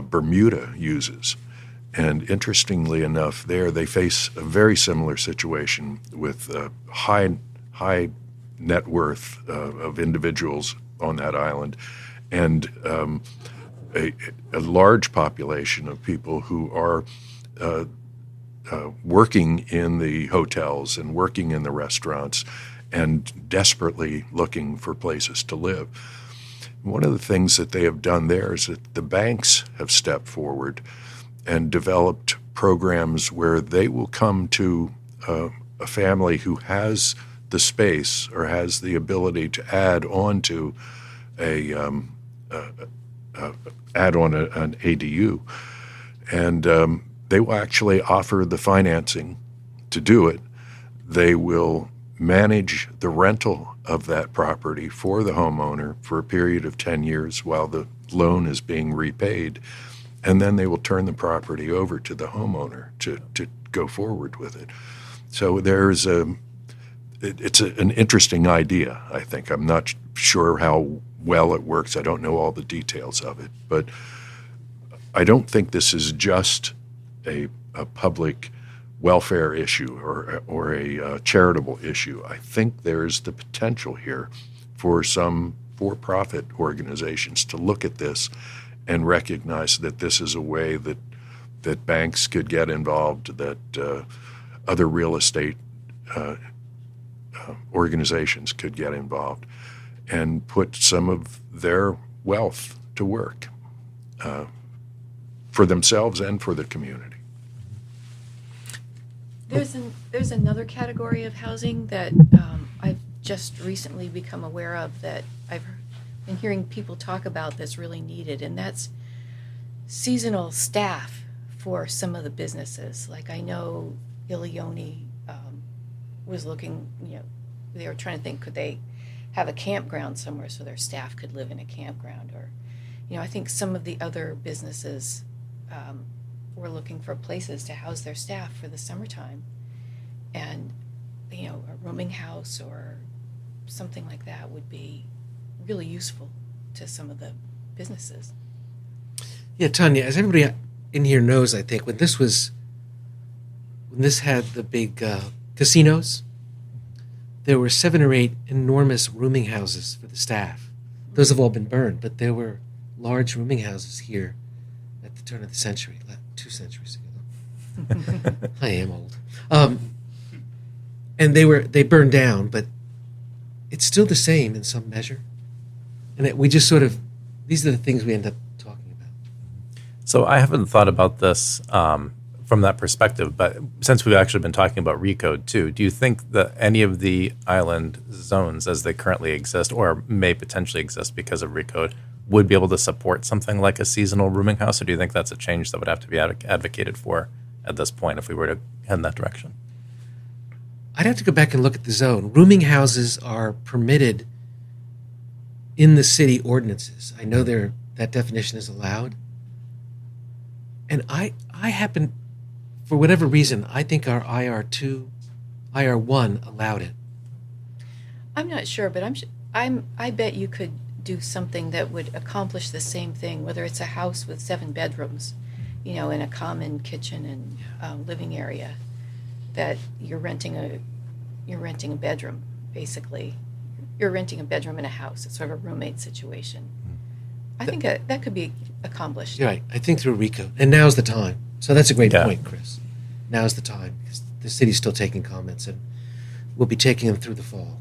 Bermuda uses. And interestingly enough, there they face a very similar situation with high net worth of individuals on that island, and a large population of people who are working in the hotels and working in the restaurants and desperately looking for places to live. One of the things that they have done there is that the banks have stepped forward and developed programs where they will come to a family who has the space or has the ability to add on to an ADU, and they will actually offer the financing to do it. They will manage the rental of that property for the homeowner for a period of 10 years while the loan is being repaid, and then they will turn the property over to the homeowner to go forward with it. So it's an interesting idea, I think. I'm not sure how well it works. I don't know all the details of it, but I don't think this is just a public welfare issue or a charitable issue. I think there's the potential here for some for-profit organizations to look at this and recognize that this is a way that banks could get involved, that other real estate organizations could get involved and put some of their wealth to work for themselves and for the community. There's another category of housing that I've just recently become aware of that I've been hearing people talk about that's really needed, and that's seasonal staff for some of the businesses. Like I know Ilioni was looking, they were trying to think, could they have a campground somewhere so their staff could live in a campground? Or, I think some of the other businesses were looking for places to house their staff for the summertime. And, a rooming house or something like that would be really useful to some of the businesses. Yeah, Tanya, as everybody in here knows, I think, when this had the big casinos, there were 7 or 8 enormous rooming houses for the staff. Those have all been burned, but there were large rooming houses here at the turn of the century, 2 centuries ago. I am old. And they burned down, but it's still the same in some measure. And we just these are the things we end up talking about. So I haven't thought about this from that perspective, but since we've actually been talking about Recode too, do you think that any of the island zones as they currently exist or may potentially exist because of Recode would be able to support something like a seasonal rooming house, or do you think that's a change that would have to be advocated for at this point if we were to head in that direction? I'd have to go back and look at the zone. Rooming houses are permitted in the city ordinances. I know that definition is allowed. And I happen, for whatever reason, I think our IR1 allowed it. I'm not sure, but I bet you could do something that would accomplish the same thing, whether it's a house with 7 bedrooms, in a common kitchen and living area, that you're renting a bedroom, basically. You're renting a bedroom in a house. It's sort of a roommate situation. I think that could be accomplished. You're right. I think through RICO. And now's the time. So that's a great point, Chris. Now's the time, because the city's still taking comments. And we'll be taking them through the fall.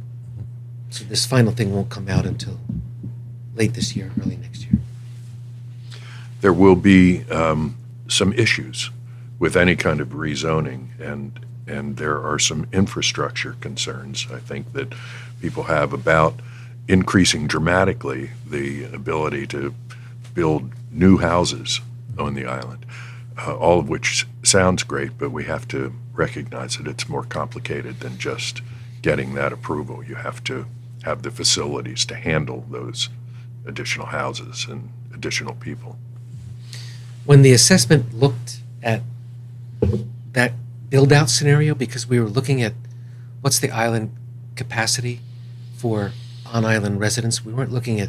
So this final thing won't come out until late this year, early next year. There will be some issues with any kind of rezoning, and there are some infrastructure concerns, I think, that people have about increasing dramatically the ability to build new houses on the island, all of which sounds great, but we have to recognize that it's more complicated than just getting that approval. You have to have the facilities to handle those additional houses and additional people. When the assessment looked at that build-out scenario, because we were looking at what's the island capacity for on-island residents, we weren't looking at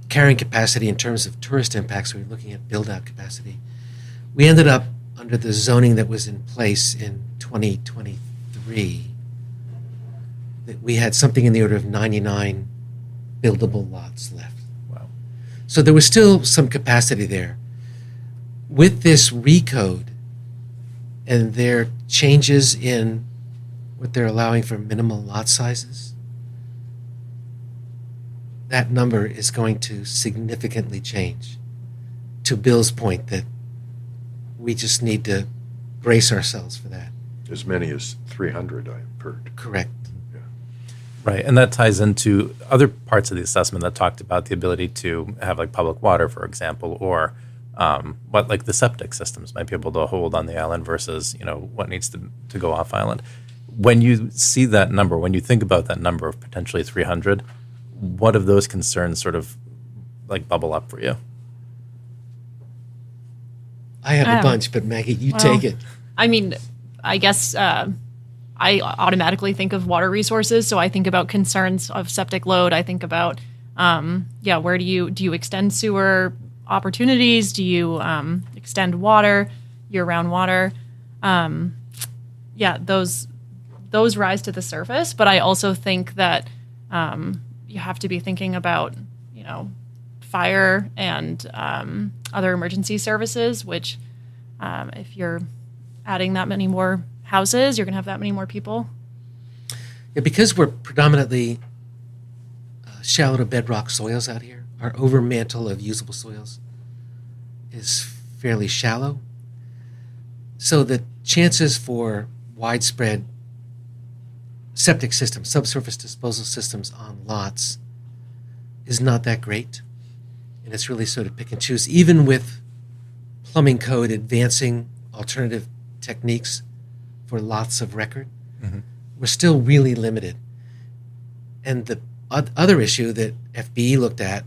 carrying capacity in terms of tourist impacts, we were looking at build-out capacity. We ended up, under the zoning that was in place in 2023, that we had something in the order of 99 buildable lots left. Wow. So there was still some capacity there. With this recode and their changes in what they're allowing for minimal lot sizes, that number is going to significantly change. To Bill's point, that we just need to brace ourselves for that. As many as 300, I've heard. Correct. Right, and that ties into other parts of the assessment that talked about the ability to have like public water, for example, or what like the septic systems might be able to hold on the island versus what needs to go off island. When you see that number, when you think about that number of potentially 300, what of those concerns sort of like bubble up for you? I have a bunch, but Maggie, you take it. I mean, I guess I automatically think of water resources, so I think about concerns of septic load. I think about, where do you extend sewer opportunities? Do you extend water, year-round water? Those rise to the surface. But I also think that you have to be thinking about, fire and other emergency services, which if you're adding that many more houses, you're going to have that many more people. Yeah, because we're predominantly shallow to bedrock soils out here, our overmantle of usable soils is fairly shallow. So the chances for widespread septic systems, subsurface disposal systems on lots is not that great. And it's really sort of pick and choose. Even with plumbing code advancing alternative techniques for lots of record, we're still really limited. And the other issue that FBE looked at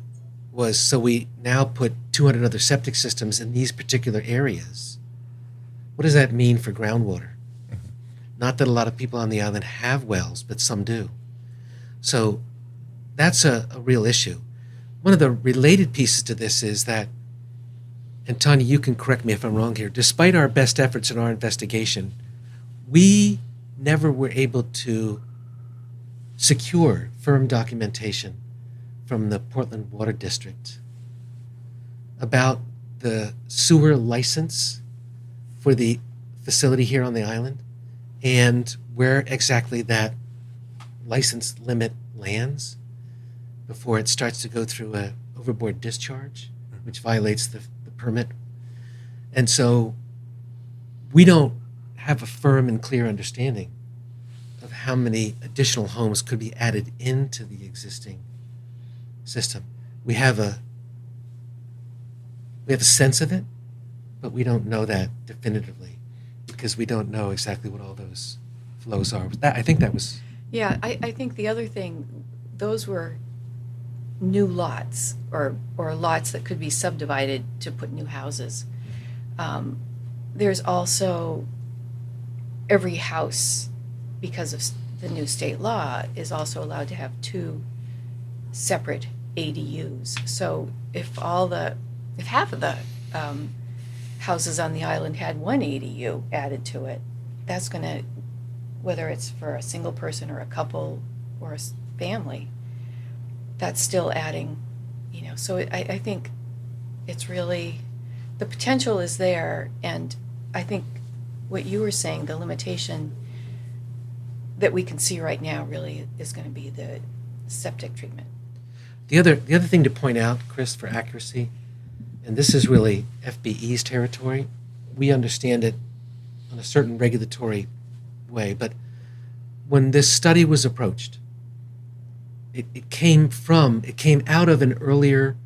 was, so we now put 200 other septic systems in these particular areas. What does that mean for groundwater? Not that a lot of people on the island have wells, but some do. So that's a real issue. One of the related pieces to this is that, and Tanya, you can correct me if I'm wrong here, despite our best efforts in our investigation, we never were able to secure firm documentation from the Portland Water District about the sewer license for the facility here on the island and where exactly that license limit lands before it starts to go through a overboard discharge, which violates the permit. And so we don't have a firm and clear understanding of how many additional homes could be added into the existing system. We have a sense of it, but we don't know that definitively because we don't know exactly what all those flows are. I think that was... Yeah, I think the other thing, those were new lots or lots that could be subdivided to put new houses. There's also every house, because of the new state law, is also allowed to have 2 separate ADUs. So if half of the houses on the island had 1 ADU added to it, that's going to, whether it's for a single person or a couple or a family, that's still adding, so I think it's really, the potential is there, and I think what you were saying, the limitation, that we can see right now really is going to be the septic treatment. The other thing to point out, Chris, for accuracy, and this is really FBE's territory, we understand it on a certain regulatory way, but when this study was approached, it came out of an earlier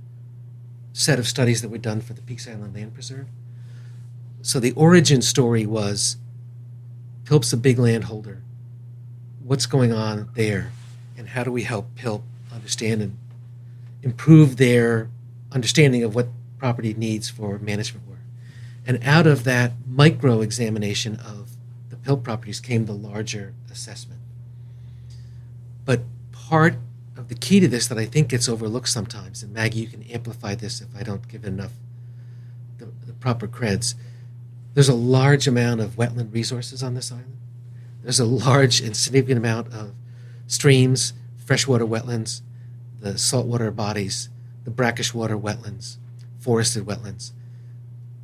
set of studies that were done for the Peaks Island Land Preserve. So the origin story was PILP's a big landholder. What's going on there, and how do we help PILP understand and improve their understanding of what property needs for management work? And out of that micro examination of the PILP properties came the larger assessment. But part of the key to this that I think gets overlooked sometimes, and Maggie, you can amplify this if I don't give enough the proper creds, there's a large amount of wetland resources on this island. There's a large and significant amount of streams, freshwater wetlands, the saltwater bodies, the brackish water wetlands, forested wetlands.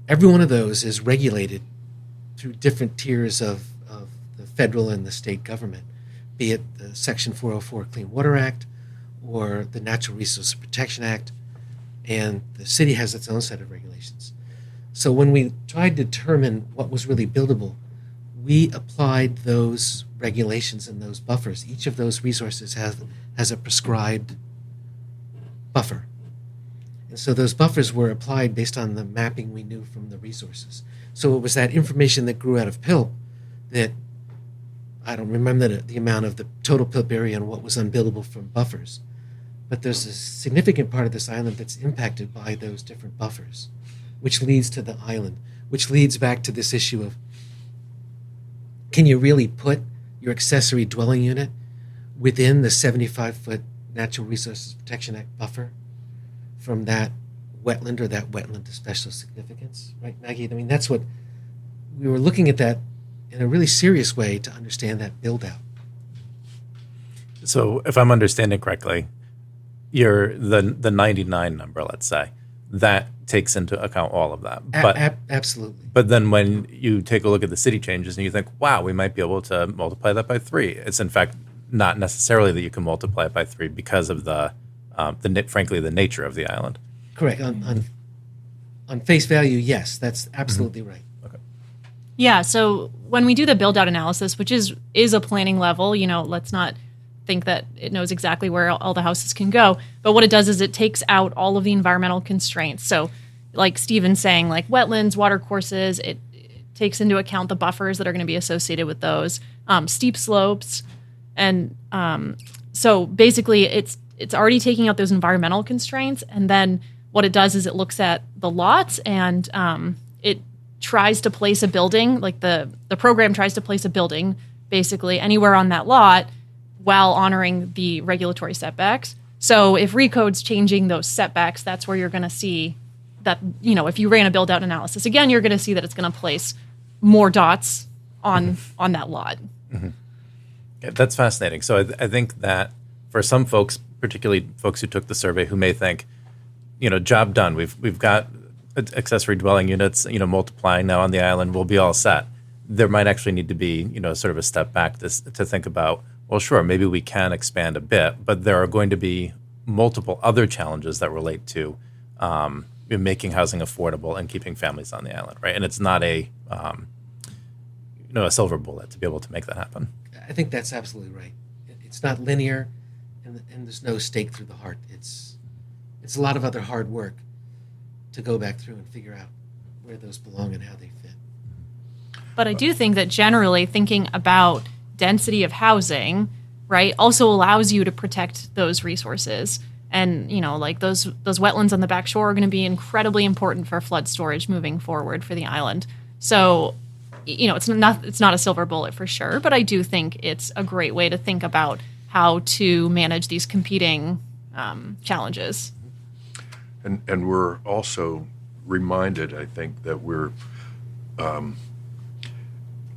Every one of those is regulated through different tiers of the federal and the state government, be it the Section 404 Clean Water Act or the Natural Resources Protection Act, and the city has its own set of regulations. So when we tried to determine what was really buildable, we applied those regulations and those buffers. Each of those resources has a prescribed buffer. And so those buffers were applied based on the mapping we knew from the resources. So it was that information that grew out of PILP that, I don't remember the amount of the total PILP area and what was unbuildable from buffers, but there's a significant part of this island that's impacted by those different buffers, which leads to the island, which leads back to this issue of, can you really put your accessory dwelling unit within the 75-foot Natural Resources Protection Act buffer from that wetland or that wetland of special significance, right, Maggie? I mean, that's what we were looking at, that in a really serious way to understand that build out. So if I'm understanding correctly, the 99 number, let's say, that takes into account all of that. But Absolutely. But then when you take a look at the city changes and you think, wow, we might be able to multiply that by 3. It's in fact not necessarily that you can multiply it by 3 because of frankly, the nature of the island. Correct. On face value, yes, that's absolutely right. Okay. Yeah, so when we do the build-out analysis, which is a planning level, let's not think that it knows exactly where all the houses can go. But what it does is it takes out all of the environmental constraints. So like Steven's saying, like wetlands, water courses, it takes into account the buffers that are going to be associated with those, steep slopes. And so basically it's already taking out those environmental constraints. And then what it does is it looks at the lots and it tries to place a building, like the program tries to place a building basically anywhere on that lot while honoring the regulatory setbacks. So if RECODE's changing those setbacks, that's where you're going to see that, if you ran a build-out analysis, again, you're going to see that it's going to place more dots on that lot. Mm-hmm. Yeah, that's fascinating. So I think that for some folks, particularly folks who took the survey, who may think, job done. We've got accessory dwelling units, multiplying now on the island. We'll be all set. There might actually need to be, sort of a step back to think about, well, sure, maybe we can expand a bit, but there are going to be multiple other challenges that relate to making housing affordable and keeping families on the island, right? And it's not a silver bullet to be able to make that happen. I think that's absolutely right. It's not linear, and there's no stake through the heart. It's a lot of other hard work to go back through and figure out where those belong and how they fit. But I do think that generally thinking about density of housing, right, also allows you to protect those resources. And, like those wetlands on the back shore are going to be incredibly important for flood storage moving forward for the island. So, it's not a silver bullet for sure, but I do think it's a great way to think about how to manage these competing challenges. And we're also reminded, I think, that we're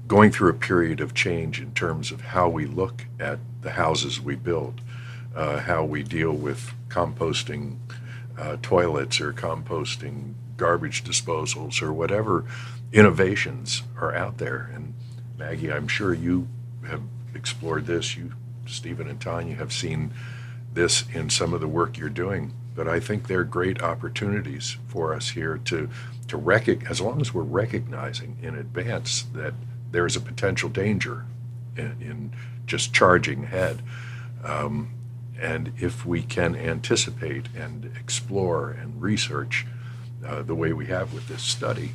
going through a period of change in terms of how we look at the houses we build, how we deal with composting toilets or composting garbage disposals or whatever innovations are out there. And Maggie, I'm sure you have explored this. You, Stephen and Tanya, have seen this in some of the work you're doing. But I think they're great opportunities for us here to as long as we're recognizing in advance that there is a potential danger in just charging ahead. And if we can anticipate and explore and research the way we have with this study,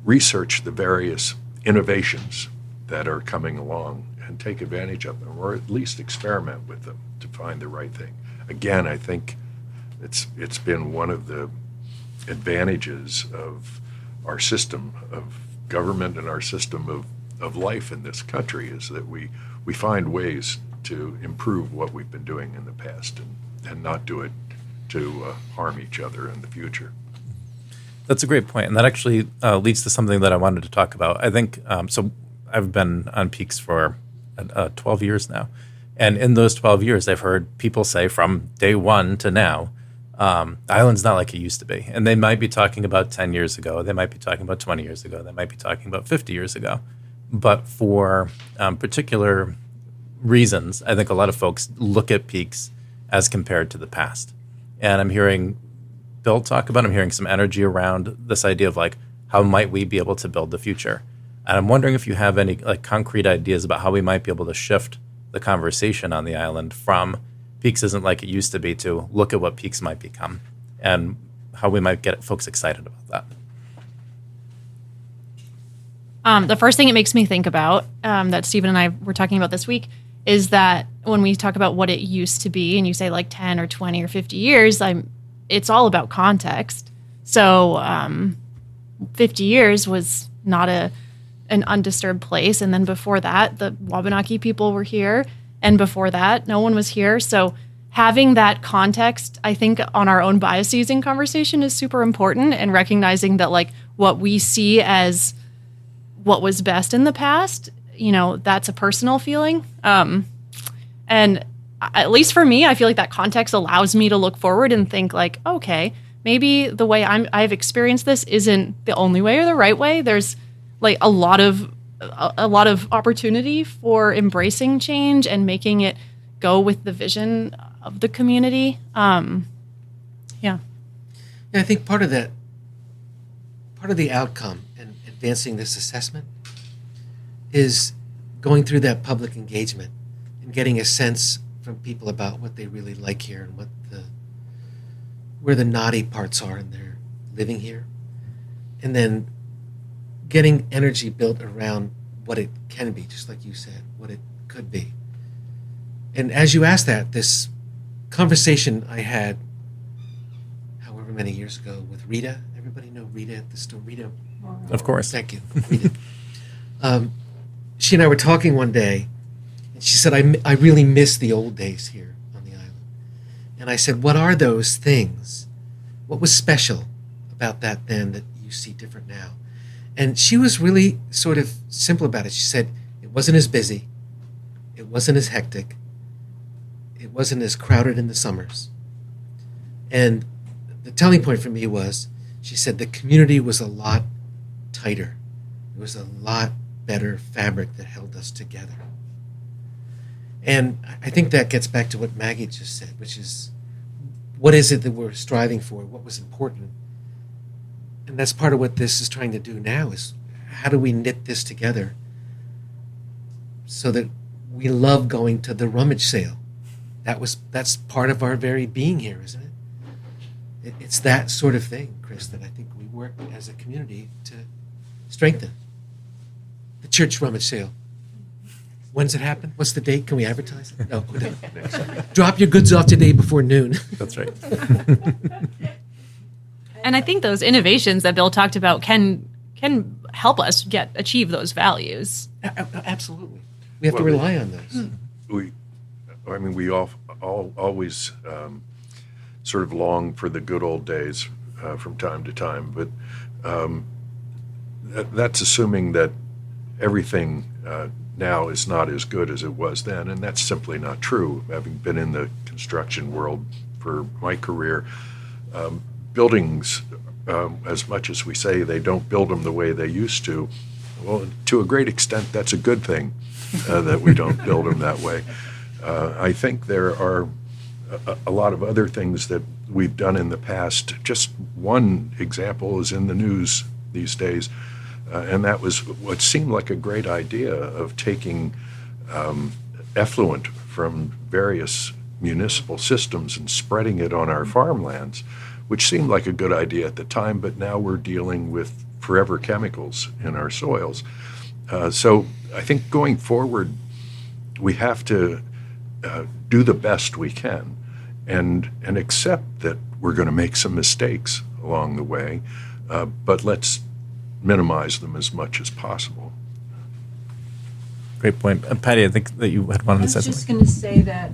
research the various innovations that are coming along and take advantage of them, or at least experiment with them to find the right thing. Again, I think it's been one of the advantages of our system of government and our system of life in this country is that we find ways to improve what we've been doing in the past and not do it to harm each other in the future. That's a great point, and that actually leads to something that I wanted to talk about. I think so. I've been on Peaks for 12 years now, and in those 12 years, I've heard people say from day one to now, Island's not like it used to be. And they might be talking about 10 years ago, they might be talking about 20 years ago, they might be talking about 50 years ago. But for particular reasons, I think a lot of folks look at Peaks as compared to the past. And I'm hearing Bill talk about, I'm hearing some energy around this idea of like, how might we be able to build the future? And I'm wondering if you have any like concrete ideas about how we might be able to shift the conversation on the island from Peaks isn't like it used to be to look at what Peaks might become and how we might get folks excited about that. The first thing it makes me think about that Stephen and I were talking about this week is that when we talk about what it used to be and you say like 10 or 20 or 50 years, it's all about context. So 50 years was not an undisturbed place. And then before that, the Wabanaki people were here. And before that, no one was here. So having that context, I think, on our own biases in conversation is super important, and recognizing that like what we see as what was best in the past, that's a personal feeling. And at least for me, I feel like that context allows me to look forward and think like, okay, maybe the way I've experienced this isn't the only way or the right way. There's like a lot of opportunity for embracing change and making it go with the vision of the community. Yeah, I think part of the outcome in advancing this assessment is going through that public engagement and getting a sense from people about what they really like here and where the naughty parts are in their living here, and then getting energy built around what it can be, just like you said, what it could be. And as you asked that, this conversation I had however many years ago with Rita, everybody know Rita at the store? Rita? Of course. Thank you, Rita. She and I were talking one day, and she said, I really miss the old days here on the island. And I said, what are those things? What was special about that then that you see different now? And she was really sort of simple about it. She said it wasn't as busy, it wasn't as hectic, it wasn't as crowded in the summers. And the telling point for me was, she said the community was a lot tighter. It was a lot better fabric that held us together. And I think that gets back to what Maggie just said, which is, what is it that we're striving for? What was important? And that's part of what this is trying to do now, is how do we knit this together so that we love going to the rummage sale? That's part of our very being here, isn't it? It's that sort of thing, Chris, that I think we work as a community to strengthen. The church rummage sale. When's it happen? What's the date? Can we advertise it? No. Drop your goods off today before noon. That's right. And I think those innovations that Bill talked about can help us achieve those values. Absolutely. We have to rely on those. We always sort of long for the good old days from time to time, but that's assuming that everything now is not as good as it was then, and that's simply not true. Having been in the construction world for my career, buildings, as much as we say they don't build them the way they used to, Well, to a great extent, that's a good thing that we don't build them that way. I think there are a lot of other things that we've done in the past. Just one example is in the news these days, and that was what seemed like a great idea of taking effluent from various municipal systems and spreading it on our farmlands, which seemed like a good idea at the time, but now we're dealing with forever chemicals in our soils. So I think going forward, we have to do the best we can and accept that we're going to make some mistakes along the way, but let's minimize them as much as possible. Great point. Patty, I think that you had wanted to say I was just something. going to say that,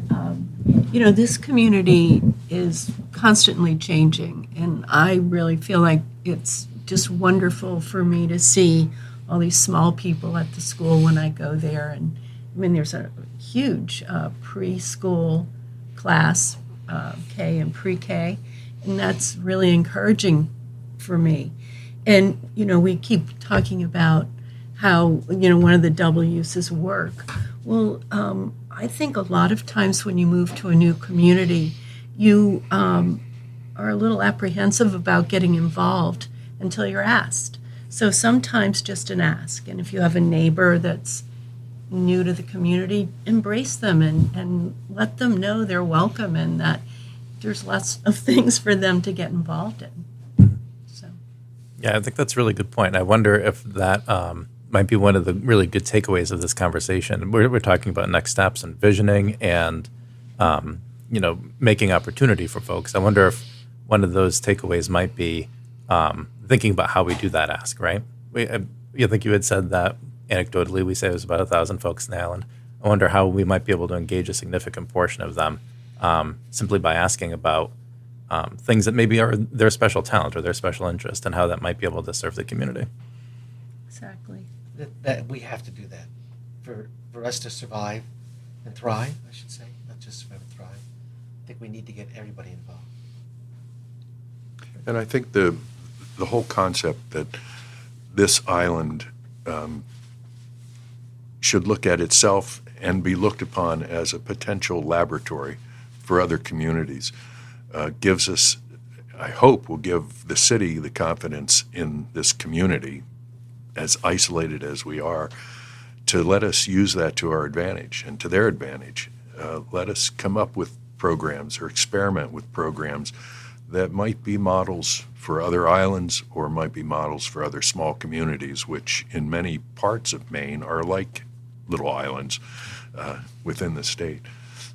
this community is constantly changing, and I really feel like it's just wonderful for me to see all these small people at the school when I go there. And I mean, there's a huge preschool class, K and pre-K, and that's really encouraging for me. And, we keep talking about how, one of the double uses work. Well, I think a lot of times when you move to a new community, you are a little apprehensive about getting involved until you're asked. So sometimes just an ask. And if you have a neighbor that's new to the community, embrace them and let them know they're welcome and that there's lots of things for them to get involved in. So. Yeah, I think that's a really good point. I wonder if that might be one of the really good takeaways of this conversation. We're talking about next steps and visioning and, making opportunity for folks. I wonder if one of those takeaways might be thinking about how we do that ask, right? I think you had said that anecdotally we say there's about 1,000 folks in the island. I wonder how we might be able to engage a significant portion of them simply by asking about things that maybe are their special talent or their special interest and how that might be able to serve the community. Exactly. That we have to do that for us to survive and thrive, I should say, not just survive and thrive. I think we need to get everybody involved. And I think the whole concept that this island should look at itself and be looked upon as a potential laboratory for other communities gives us, I hope, will give the city the confidence in this community, as isolated as we are, to let us use that to our advantage and to their advantage. Let us come up with programs or experiment with programs that might be models for other islands or might be models for other small communities, which in many parts of Maine are like little islands within the state.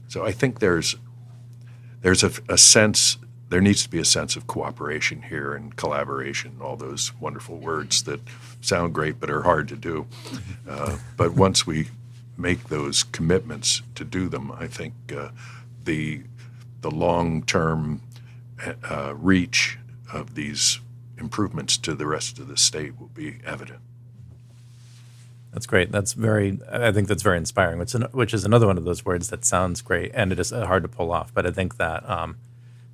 So I think there's a sense, there needs to be a sense of cooperation here and collaboration, all those wonderful words that sound great but are hard to do. But once we make those commitments to do them, I think the long-term reach of these improvements to the rest of the state will be evident. That's great. I think that's very inspiring, which is another one of those words that sounds great and it is hard to pull off. But I think that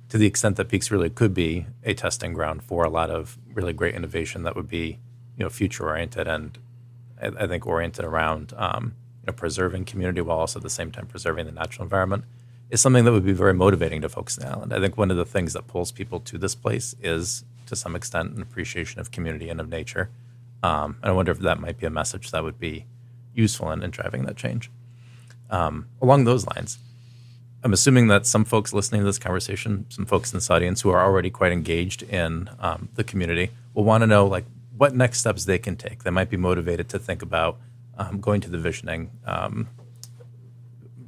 to the extent that Peaks really could be a testing ground for a lot of really great innovation that would be, future oriented and I think oriented around preserving community while also at the same time preserving the natural environment, is something that would be very motivating to folks in the island. I think one of the things that pulls people to this place is, to some extent, an appreciation of community and of nature. And I wonder if that might be a message that would be useful in driving that change. Along those lines, I'm assuming that some folks listening to this conversation, some folks in this audience who are already quite engaged in the community, will want to know what next steps they can take. They might be motivated to think about going to the visioning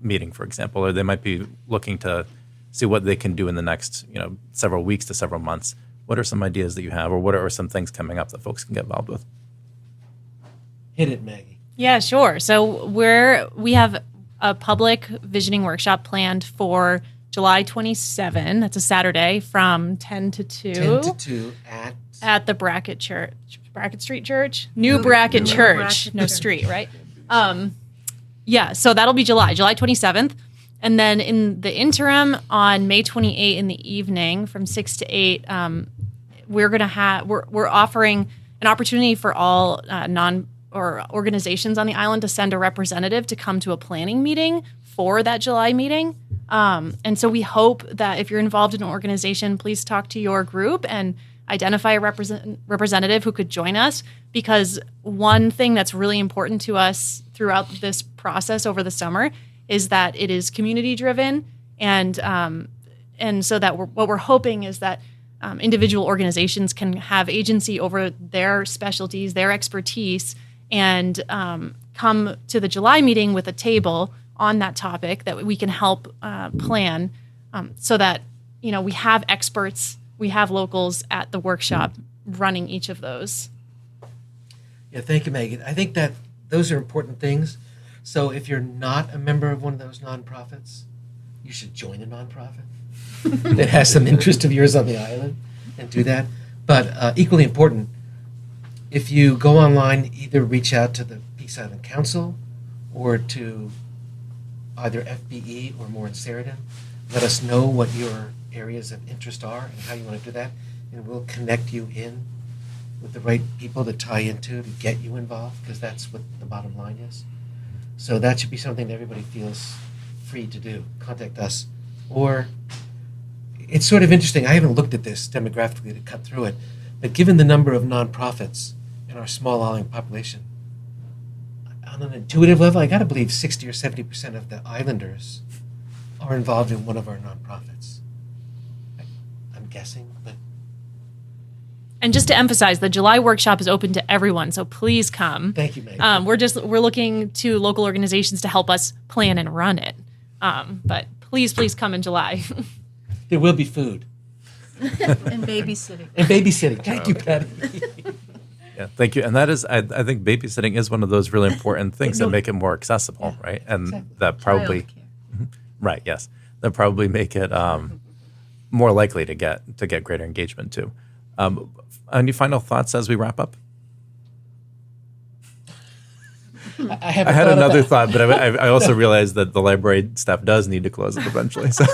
meeting, for example, or they might be looking to see what they can do in the next, several weeks to several months. What are some ideas that you have, or what are some things coming up that folks can get involved with? Hit it, Maggie. Yeah, sure. So we have a public visioning workshop planned for July 27. That's a Saturday from 10 to 2. 10 to 2 at the Brackett Street Church. New Brackett Church. Brackett No Church. street, right? Yeah, so that'll be July 27th. And then in the interim, on May 28th in the evening from 6 to 8, we're offering an opportunity for all or organizations on the island to send a representative to come to a planning meeting for that July meeting. And so we hope that if you're involved in an organization, please talk to your group and identify a representative who could join us, because one thing that's really important to us throughout this process over the summer is that it is community driven, and so that what we're hoping is that individual organizations can have agency over their specialties, their expertise, and come to the July meeting with a table on that topic that we can help plan, so that we have experts, we have locals at the workshop running each of those. Yeah, thank you, Megan. I think that those are important things. So if you're not a member of one of those nonprofits, you should join a nonprofit that has some interest of yours on the island and do that. But equally important, if you go online, either reach out to the Peace Island Council or to either FBE or more in Seredin. Let us know what your areas of interest are and how you want to do that, and we'll connect you in with the right people to tie into to get you involved, because that's what the bottom line is. So that should be something that everybody feels free to do. Contact us. Or it's sort of interesting. I haven't looked at this demographically to cut through it, but given the number of nonprofits in our small island population, on an intuitive level, I got to believe 60 or 70% of the islanders are involved in one of our nonprofits. I'm guessing, but. And just to emphasize, the July workshop is open to everyone, so please come. Thank you, Megan. We're looking to local organizations to help us plan and run it. But please come in July. There will be food. And babysitting. And babysitting. Thank you, Patty. Yeah, thank you. And that is, I think babysitting is one of those really important things that make it more accessible, right? And exactly. that probably, Childcare. right, yes, that probably make it more likely to get greater engagement too. Any final thoughts as we wrap up? I had another thought, but I also realized that the library staff does need to close it eventually, so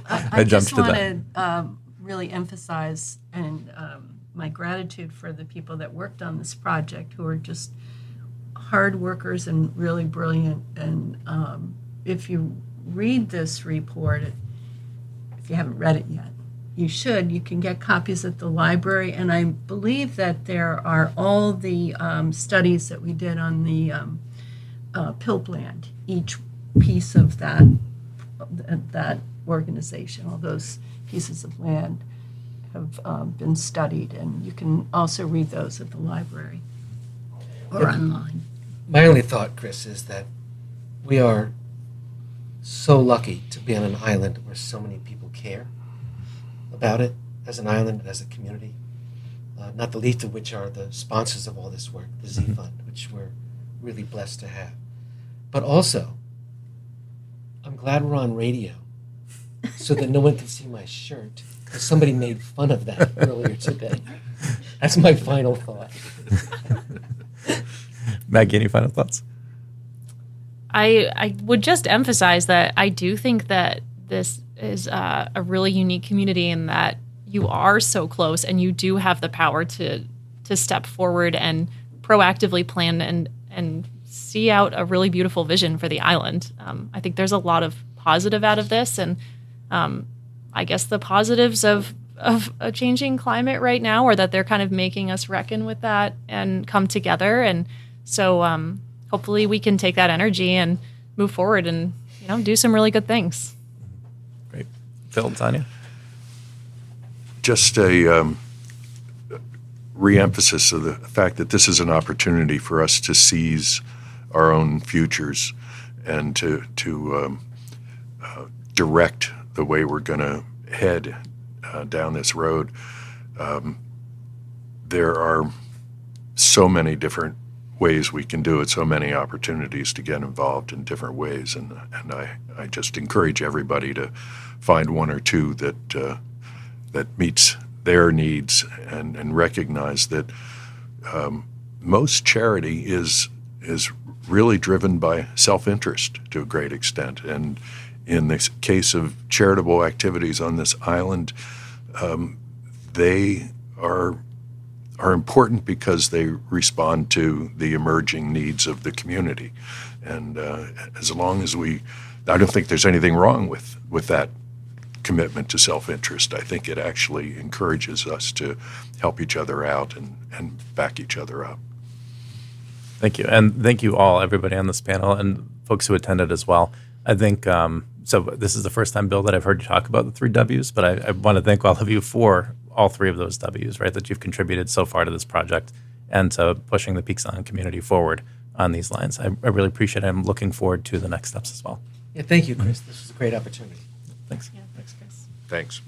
I jumped just to want that. to really emphasize and my gratitude for the people that worked on this project, who are just hard workers and really brilliant. And if you read this report, if you haven't read it yet, you should. You can get copies at the library, and I believe that there are all the studies that we did on the PILP land, each piece of that organization, all those pieces of land have been studied, and you can also read those at the library or online. My only thought, Chris, is that we are so lucky to be on an island where so many people care about it as an island and as a community, not the least of which are the sponsors of all this work, the Z Fund, which we're really blessed to have. But also, I'm glad we're on radio so that no one can see my shirt, because somebody made fun of that earlier today. That's my final thought. Maggie, any final thoughts? I would just emphasize that I do think that this is a really unique community, in that you are so close and you do have the power to step forward and proactively plan and see out a really beautiful vision for the island. I think there's a lot of positive out of this, and I guess the positives of a changing climate right now are that they're kind of making us reckon with that and come together. And so hopefully we can take that energy and move forward and do some really good things. Great. Phil and Tanya? Just a re-emphasis of the fact that this is an opportunity for us to seize our own futures and to direct the way we're going to head down this road. There are so many different ways we can do it, so many opportunities to get involved in different ways, and I just encourage everybody to find one or two that meets their needs, and recognize that most charity is really driven by self-interest to a great extent. And in this case of charitable activities on this island, they are are important because they respond to the emerging needs of the community. And as long as I don't think there's anything wrong with that commitment to self-interest. I think it actually encourages us to help each other out and back each other up. Thank you. And thank you all, everybody on this panel and folks who attended as well. I think, so this is the first time, Bill, that I've heard you talk about the 3 Ws, but I want to thank all of you for all 3 of those Ws, right, that you've contributed so far to this project and to pushing the Peaks Island community forward on these lines. I really appreciate it. I'm looking forward to the next steps as well. Yeah, thank you, Chris. This was a great opportunity. Thanks. Yeah, thanks, Chris. Thanks.